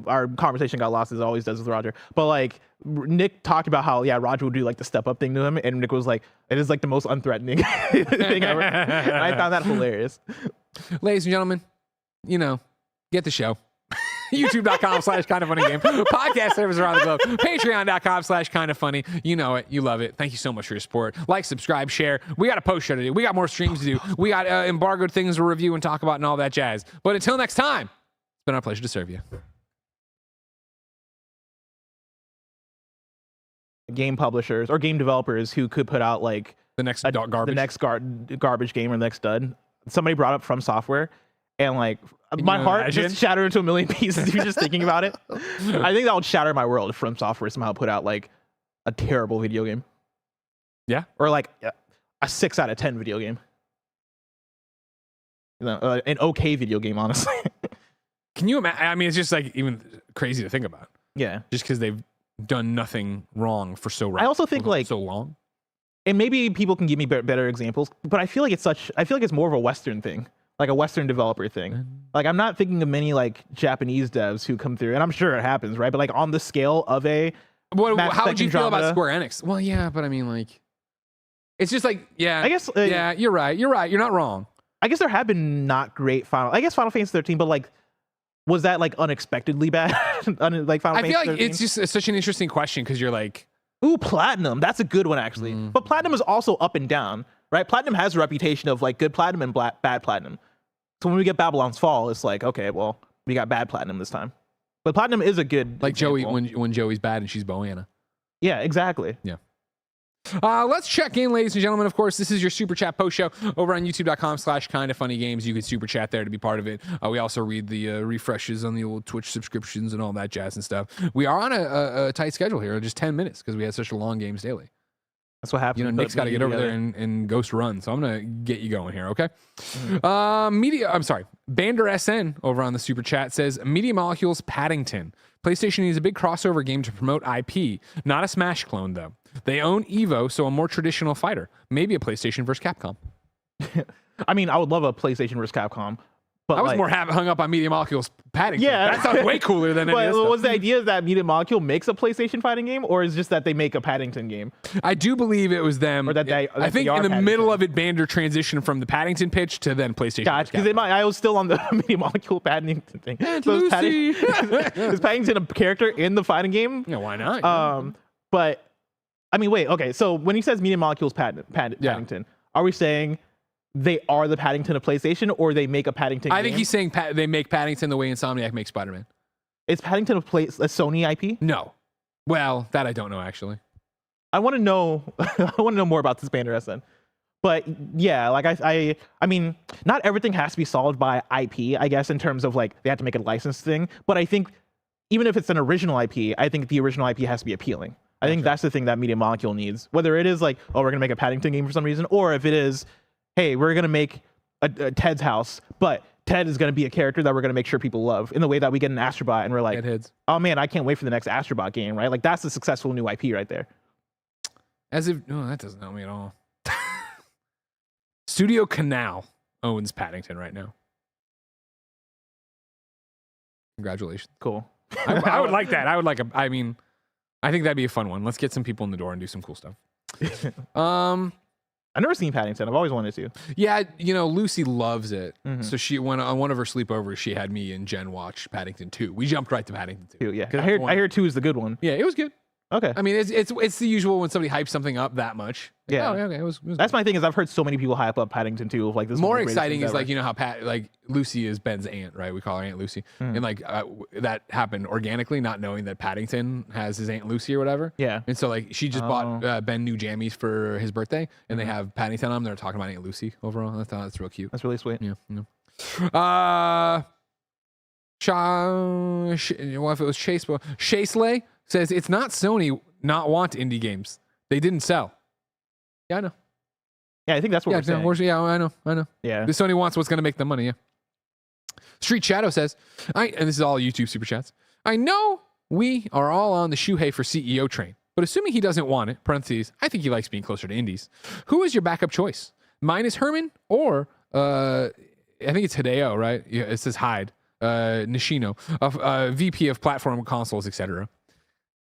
our conversation got lost as it always does with Roger. But Nick talked about how Roger would do the step up thing to him, and Nick was like, it is the most unthreatening thing ever. And I found that hilarious. Ladies and gentlemen, get the show. YouTube.com/kindafunnygame. Podcast servers around the globe. Patreon.com/kindafunny. You know it. You love it. Thank you so much for your support. Like, subscribe, share. We got a post show to do. We got more streams to do. We got embargoed things to review and talk about and all that jazz. But until next time, it's been our pleasure to serve you. Game publishers or game developers who could put out the next garbage. the next garbage game or the next dud. Somebody brought up From Software, and my heart imagine? just shattered into a million pieces just thinking about it. I think that would shatter my world if From Software somehow put out a terrible video game. Yeah. Or a 6 out of 10 video game. An okay video game, honestly. Can you imagine? I mean, it's just even crazy to think about. Yeah. Just because they've done nothing wrong for so long. I also think so long. And maybe people can give me better examples, but I feel like it's more of a Western thing. A Western developer thing. I'm not thinking of many Japanese devs who come through, and I'm sure it happens, right? But on the scale of a How would you feel about Andromeda- Square Enix? Well, yeah, but I mean, it's just yeah. I guess yeah, you're right. You're not wrong. I guess there have been not great Final Fantasy 13, but was that unexpectedly bad? Final I Fantasy feel like 13? it's such an interesting question because you're ooh, Platinum. That's a good one actually. But Platinum is also up and down, right? Platinum has a reputation of good Platinum and bad Platinum. So when we get Babylon's Fall, it's okay, well, we got bad Platinum this time. But Platinum is a good Joey example. when Joey's bad and she's Boanna. Yeah, exactly. Yeah. Let's check in, ladies and gentlemen. Of course, this is your super chat post show over on youtube.com/kindafunnygames. You can super chat there to be part of it. We also read the refreshes on the old Twitch subscriptions and all that jazz and stuff. We are on a tight schedule here, just 10 minutes because we had such a long games daily. That's what happens. Nick's got to get over there and ghost run. So I'm going to get you going here, okay? Bander SN over on the super chat says, Media Molecules Paddington. PlayStation needs a big crossover game to promote IP. Not a Smash clone, though. They own Evo, so a more traditional fighter. Maybe a PlayStation versus Capcom. I mean, I would love a PlayStation versus Capcom. But I was like, more hung up on Media Molecule's Paddington. Yeah. That sounds way cooler than any But of this was stuff. the idea that Media Molecule makes a PlayStation fighting game, or is just that they make a Paddington game? I do believe it was them. Or that they- I that think they are in the Paddington. middle of it, Bander transitioned from the Paddington pitch to then PlayStation. Gotcha. Because I was still on the Media Molecule Paddington thing. So is is Paddington a character in the fighting game? Yeah, why not? But I mean, wait. Okay, so when he says Media Molecule's Paddington, are we saying they are the Paddington of PlayStation, or they make a Paddington I game? think he's saying they make Paddington the way Insomniac makes Spider-Man. Is Paddington a Sony IP? No. Well, that I don't know, actually. I want to know. I want to know more about this Bander SN. But yeah, like I mean, not everything has to be solved by IP, I guess, in terms of like they have to make a license thing. But I think even if it's an original IP, I think the original IP has to be appealing. I think that's the thing that Media Molecule needs. Whether it is like, oh, we're gonna make a Paddington game for some reason, or if it is, hey, we're gonna make a Ted's house, but Ted is gonna be a character that we're gonna make sure people love in the way that we get an Astrobot, and we're like, oh man, I can't wait for the next Astrobot game, right? Like that's a successful new IP right there. As if that doesn't help me at all. Studio Canal owns Paddington right now. Congratulations. Cool. I would like that. I mean, I think that'd be a fun one. Let's get some people in the door and do some cool stuff. I've never seen Paddington. I've always wanted to. Yeah, Lucy loves it. So she went on one of her sleepovers. She had me and Jen watch Paddington 2. We jumped right to Paddington 2. Yeah, I hear 2 is the good one. Yeah, it was good. Okay. I mean, it's the usual when somebody hypes something up that much. Like, Yeah. oh, okay. It was That's my thing is I've heard so many people hype up Paddington 2 of like this. more is the greatest exciting thing is ever. like how Lucy is Ben's aunt, right? We call her Aunt Lucy, and like that happened organically, not knowing that Paddington has his Aunt Lucy or whatever. Yeah. And so like she just bought Ben new jammies for his birthday, and they have Paddington on them. They're talking about Aunt Lucy overall. I thought that's real cute. That's really sweet. Yeah. Well, if it was Chaseley says it's not Sony not want indie games. They didn't sell. Yeah, I know. Yeah, I think that's what we're saying. I know. Yeah. The Sony wants what's going to make them money. Yeah. Street Shadow says, and this is all YouTube super chats. I know we are all on the Shuhei for CEO train, but assuming he doesn't want it, parentheses, I think he likes being closer to indies. Who is your backup choice? Mine is Herman or I think it's Hideo, right? Yeah, it says Hyde. Nishino, VP of platform consoles, etc.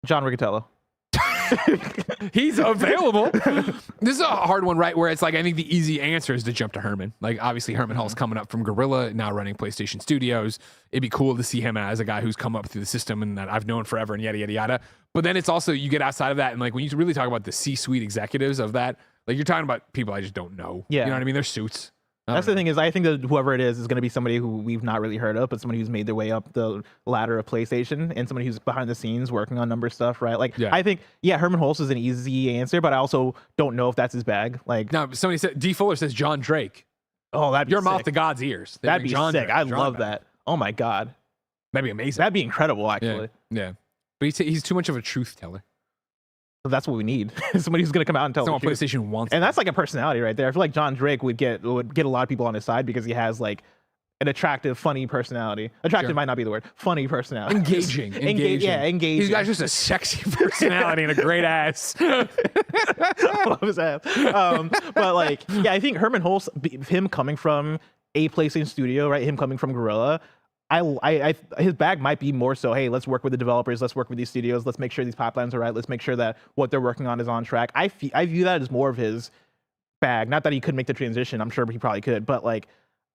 John Riccatello. He's available. This is a hard one, right? Where it's like, I think the easy answer is to jump to Herman. Like, obviously, Herman Hall's coming up from Guerrilla, now running PlayStation Studios. It'd be cool to see him as a guy who's come up through the system and that I've known forever and yada, yada, yada. But then it's also, you get outside of that, and like, when you really talk about the C-suite executives of that, like, you're talking about people I just don't know. Yeah. You know what I mean? They're suits. That's the thing is I think that whoever it is going to be somebody who we've not really heard of, but somebody who's made their way up the ladder of PlayStation and somebody who's behind the scenes working on number stuff, right? Like, I think, Herman Hulst is an easy answer, but I also don't know if that's his bag. Like, now, somebody said, D. Fuller says John Drake. Oh, that'd be Your sick. mouth to God's ears. That'd be sick. I love that. Oh my God. That'd be amazing. That'd be incredible, actually. Yeah. But he's too much of a truth teller. So that's what we need. Somebody who's going to come out and tell That's the what truth. PlayStation wants. And that's like a personality right there. I feel like John Drake would get a lot of people on his side because he has like an attractive, funny personality. Attractive might not be the word. Funny personality. Engaging. Yeah, engaging. He's got just a sexy personality and a great ass. Love his ass. But like, yeah, I think Herman Hulst, him coming from a PlayStation studio, right? Him coming from Guerrilla, his bag might be more so, hey, let's work with the developers, let's work with these studios, let's make sure these pipelines are right, let's make sure that what they're working on is on track. I view that as more of his bag. Not that he could make the transition, I'm sure he probably could, but like,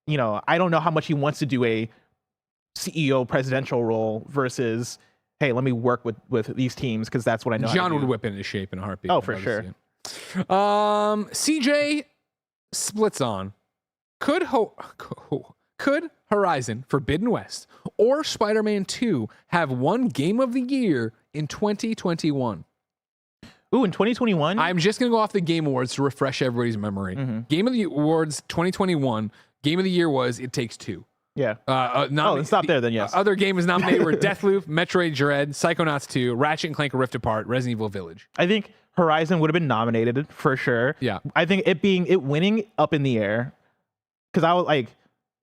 I don't know how much he wants to do a CEO presidential role versus, hey, let me work with these teams because that's what I know. John would whip into shape in a heartbeat. Oh, for sure. CJ splits on. Could Horizon Forbidden West or Spider-Man 2 have one Game of the Year in 2021? Ooh, in 2021? I'm just going to go off the Game Awards to refresh everybody's memory. Game of the Awards 2021, Game of the Year was It Takes Two. Yeah. Then stop there then, yes. Other games nominated were Deathloop, Metroid Dread, Psychonauts 2, Ratchet & Clank Rift Apart, Resident Evil Village. I think Horizon would have been nominated for sure. Yeah. I think it winning up in the air, because I was like,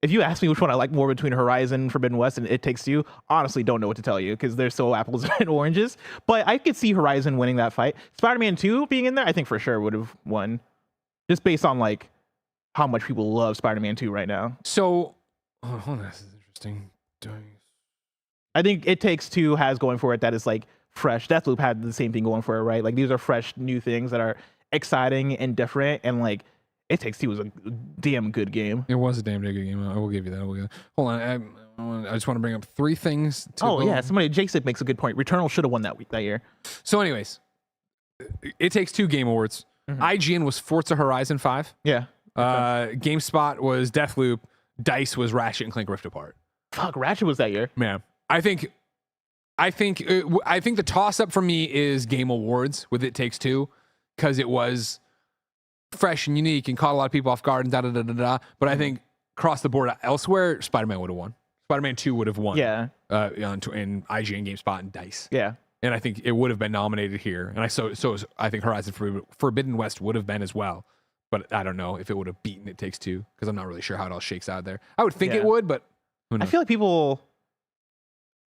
if you ask me which one I like more between Horizon, Forbidden West, and It Takes Two, honestly don't know what to tell you because they're so apples and oranges. But I could see Horizon winning that fight. Spider-Man 2 being in there, I think for sure would have won, just based on like how much people love Spider-Man 2 right now. So Oh, this is interesting. I think It Takes Two has going for it that is like fresh. Deathloop had the same thing going for it, right? Like these are fresh new things that are exciting and different, and like It Takes Two was a damn good game. It was a damn good game. I will give you that. Hold on. I just want to bring up 3 things. Jason makes a good point. Returnal should have won that year. So, anyways, It Takes Two Game Awards. IGN was Forza Horizon 5. Yeah. GameSpot was Deathloop. DICE was Ratchet and Clank Rift Apart. Fuck, Ratchet was that year. Man, I think the toss up for me is Game Awards with It Takes Two, because it was fresh and unique and caught a lot of people off guard and da da da da da. But I think across the board elsewhere, Spider-Man would have won. Spider-Man 2 would have won. Yeah. In IGN, GameSpot, and DICE. Yeah. And I think it would have been nominated here. And I think Horizon Forbidden West would have been as well. But I don't know if it would have beaten It Takes Two, because I'm not really sure how it all shakes out there. I would think it would, but who knows? I feel like people.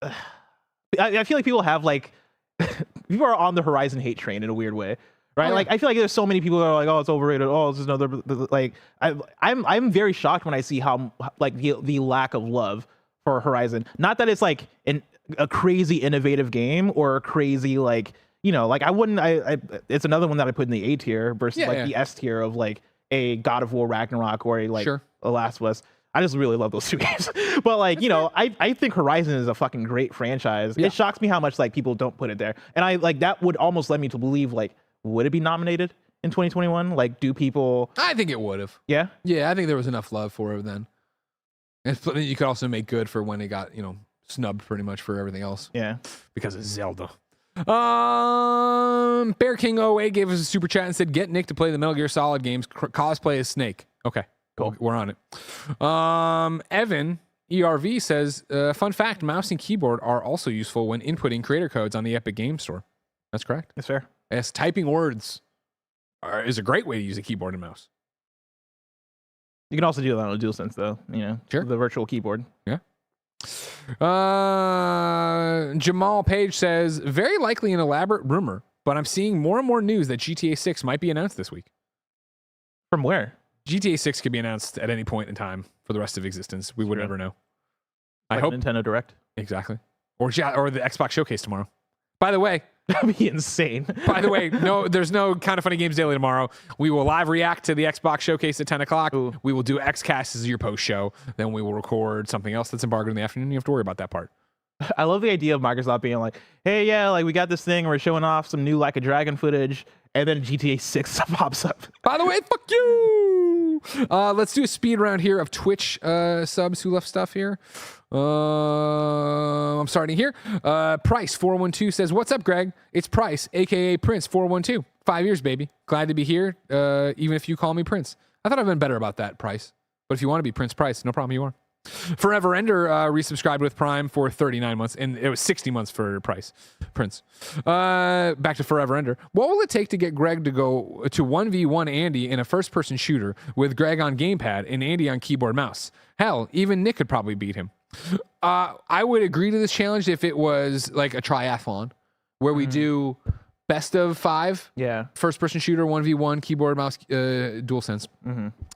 I feel like people have like people are on the Horizon hate train in a weird way, right? Like I feel like there's so many people that are like, oh, it's overrated. Oh, it's just another like. I'm very shocked when I see how like the lack of love for Horizon. Not that it's like a crazy innovative game or a crazy like. Like I wouldn't. It's another one that I put in the A tier versus the S tier of like a God of War Ragnarok or a Last of Us. I just really love those 2 games. But like I think Horizon is a fucking great franchise. It shocks me how much like people don't put it there, and I like that would almost lead me to believe like would it be nominated in 2021? Like do people? I think it would have. Yeah. I think there was enough love for it then. And you could also make good for when it got snubbed pretty much for everything else. Yeah. Because of Zelda. Bear King 08 gave us a super chat and said, get Nick to play the Metal Gear Solid games, cosplay as Snake. Okay, cool. We're on it. Evan ERV says, fun fact, mouse and keyboard are also useful when inputting creator codes on the Epic Game Store. That's correct. That's fair. Yes, typing words is a great way to use a keyboard and mouse. You can also do that on a DualSense though, Sure. The virtual keyboard. Yeah. Jamal Page says, very likely an elaborate rumor, but I'm seeing more and more news that GTA 6 might be announced this week. From where? GTA 6 could be announced at any point in time for the rest of existence. We would never know. Like I hope Nintendo Direct. Exactly. Or the Xbox Showcase tomorrow. By the way, that'd be insane. By the way, there's no Kind of Funny Games Daily tomorrow. We will live react to the Xbox Showcase at 10 o'clock. Ooh. We will do XCast as your post show. Then we will record something else that's embargoed in the afternoon. You have to worry about that part. I love the idea of Microsoft being like, hey, yeah, like we got this thing. We're showing off some new Like a Dragon footage. And then GTA 6 pops up. By the way, fuck you. Let's do a speed round here of Twitch subs who left stuff here. I'm starting here. Price 412 says, what's up, Greg? It's Price, aka Prince 412. 5 years, baby. Glad to be here, even if you call me Prince. I thought I'd been better about that, Price. But if you want to be Prince Price, no problem, you are. Forever Ender resubscribed with Prime for 39 months, and it was 60 months for Prince. Back to Forever Ender. What will it take to get Greg to go to 1v1 Andy in a first-person shooter with Greg on gamepad and Andy on keyboard mouse? Hell, even Nick could probably beat him. I would agree to this challenge if it was like a triathlon where we do best of 5. Yeah. First person shooter, 1v1, keyboard, mouse, DualSense.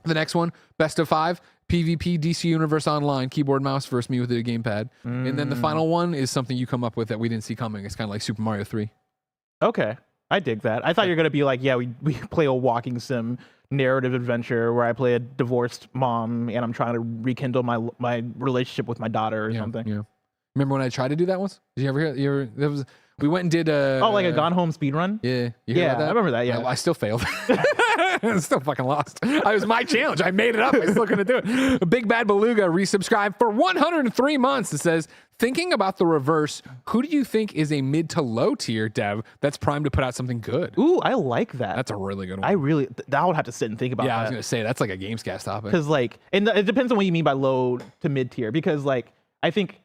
The next one, best of 5, PvP, DC Universe Online, keyboard, mouse versus me with a gamepad. And then the final one is something you come up with that we didn't see coming. It's kind of like Super Mario 3. Okay. I dig that. I thought you were going to be like, yeah, we play a walking sim narrative adventure where I play a divorced mom and I'm trying to rekindle my relationship with my daughter or something. Yeah. Remember when I tried to do that once? Did you ever hear? We went and did like a Gone Home speed run? Yeah. You hear about that? I remember that, yeah. I still failed. I still fucking lost. It was my challenge. I made it up. I still couldn't do it. Big Bad Beluga resubscribed for 103 months. It says, thinking about the reverse, who do you think is a mid to low tier dev that's primed to put out something good? Ooh, I like that. That's a really good one. I would have to sit and think about that. Yeah, I was going to say, that's like a Gamescast topic. Because like, and it depends on what you mean by low to mid tier. Because like, I think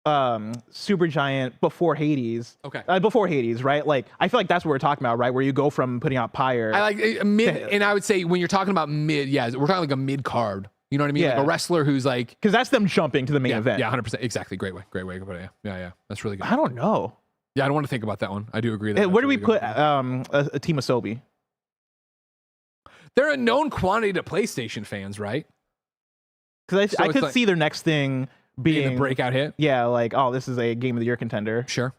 Supergiant before Hades. Okay. Before Hades, right? Like, I feel like that's what we're talking about, right? Where you go from putting out Pyre. I like mid, and I would say when you're talking about mid, we're talking like a mid card. You know what I mean? Yeah. Like a wrestler who's like, because that's them jumping to the main event. Yeah, 100%. Exactly. Great way to put it. Yeah. That's really good. I don't know. Yeah, I don't want to think about that one. I do agree. Where do we put a team of Sobi? They're a known quantity to PlayStation fans, right? Because So I it's could like- see their next thing being the breakout hit. Yeah, like, oh, this is a Game of the Year contender. Sure.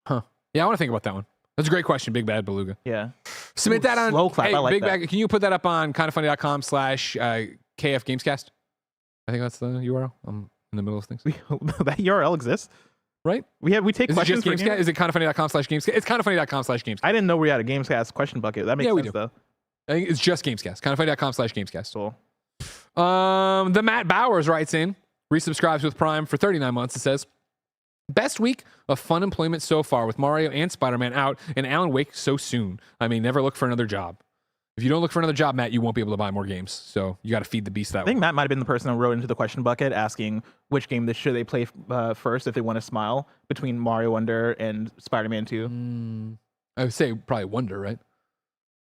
Huh. Yeah, I want to think about that one. That's a great question, Big Bad Beluga. Yeah. Submit Ooh, that on. slow clap. Hey, I like Big that. Bad, can you put that up on kindafunny.com/KF Gamescast? I think that's the URL. I'm in the middle of things. That URL exists, Right? we take Is it questions just for Gamescast? Is it kindafunny.com/Gamescast? It's kindafunny.com/Gamescast. I didn't know we had a Gamescast question bucket. That makes Yeah, we sense do. though. I think it's just Gamescast. Kindafunny.com/Gamescast. Cool. The Matt Bowers writes in, resubscribes with Prime for 39 months. It says, best week of fun employment so far with Mario and Spider-Man out and Alan Wake so soon. I mean, never look for another job. If you don't look for another job, Matt, you won't be able to buy more games. So you got to feed the beast that I think way. Matt might have been the person who wrote into the question bucket asking which game should they play first if they want to smile between Mario Wonder and Spider-Man 2. I would say probably Wonder, right?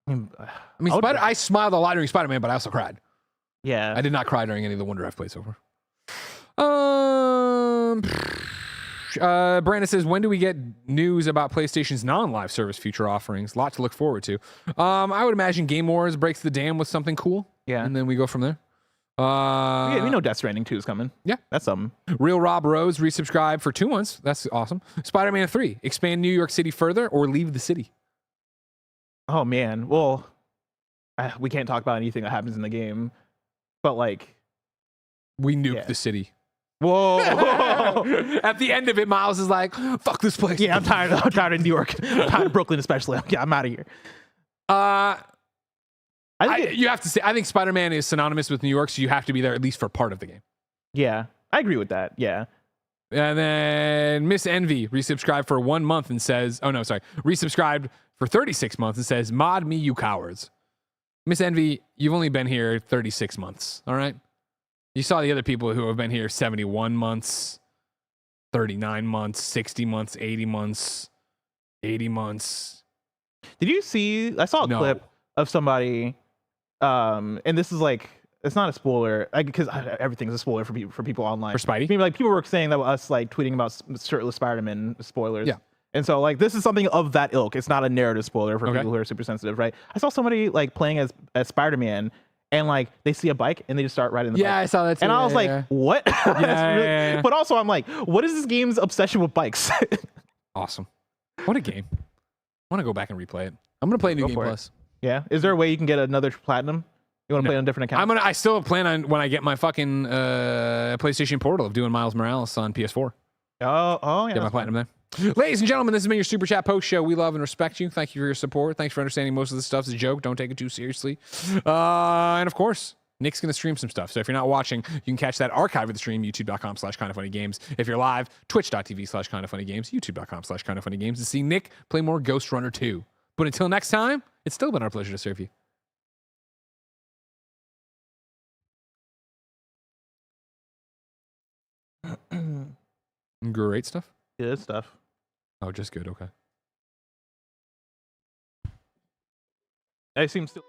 I mean, I mean, I smiled a lot during Spider-Man, but I also cried. yeah. I did not cry during any of the Wonder I've played so far. Brandon says, when do we get news about PlayStation's non-live service future offerings? Lot to look forward to. I would imagine Game Wars breaks the dam with something cool. Yeah. And then we go from there. Yeah, we know Death Stranding 2 is coming. Yeah. That's something. Real Rob Rose resubscribed for 2 months. That's awesome. Spider-Man 3, expand New York City further or leave the city? Oh man. Well, we can't talk about anything that happens in the game, but like, We nuke Yeah. the city. whoa. At the end of it, Miles is like, fuck this place. Yeah, I'm tired of New York. I'm tired of Brooklyn, especially. Yeah, I'm out of here. You have to say, I think Spider-Man is synonymous with New York, so you have to be there at least for part of the game. Yeah, I agree with that. Yeah. And then Miss Envy resubscribed for 1 month and says, oh no, sorry, resubscribed for 36 months and says, mod me, you cowards. Miss Envy, you've only been here 36 months, all right? You saw the other people who have been here 71 months, 39 months, 60 months, 80 months, 80 months. Did you see? I saw a No. clip of somebody, and this is like, it's not a spoiler because everything's a spoiler for people online. For Spidey? I mean, like people were saying that us like tweeting about shirtless Spider-Man spoilers. Yeah. And so like this is something of that ilk. It's not a narrative spoiler for Okay. people who are super sensitive, right? I saw somebody like playing as Spider-Man, and like they see a bike and they just start riding the Yeah, bike. I saw that too. And I was like, what? That's yeah. But also, I'm like, what is this game's obsession with bikes? Awesome. What a game. I want to go back and replay it. I'm going to play New Go Game for it. Plus. Yeah. Is there a way you can get another platinum? You want to play on a different account? I still plan on when I get my fucking PlayStation Portal of doing Miles Morales on PS4. Oh yeah. Get my that's platinum there. Ladies and gentlemen, this has been your Super Chat Post Show. We love and respect you. Thank you for your support. Thanks for understanding most of this stuff's a joke. Don't take it too seriously. And of course, Nick's going to stream some stuff. So if you're not watching, you can catch that archive of the stream, youtube.com/kindafunnygames. If you're live, twitch.tv/kindafunnygames, youtube.com/kindafunnygames to see Nick play more Ghost Runner 2. But until next time, it's still been our pleasure to serve you. Great stuff. good stuff. Oh, just good. Okay. It seems to.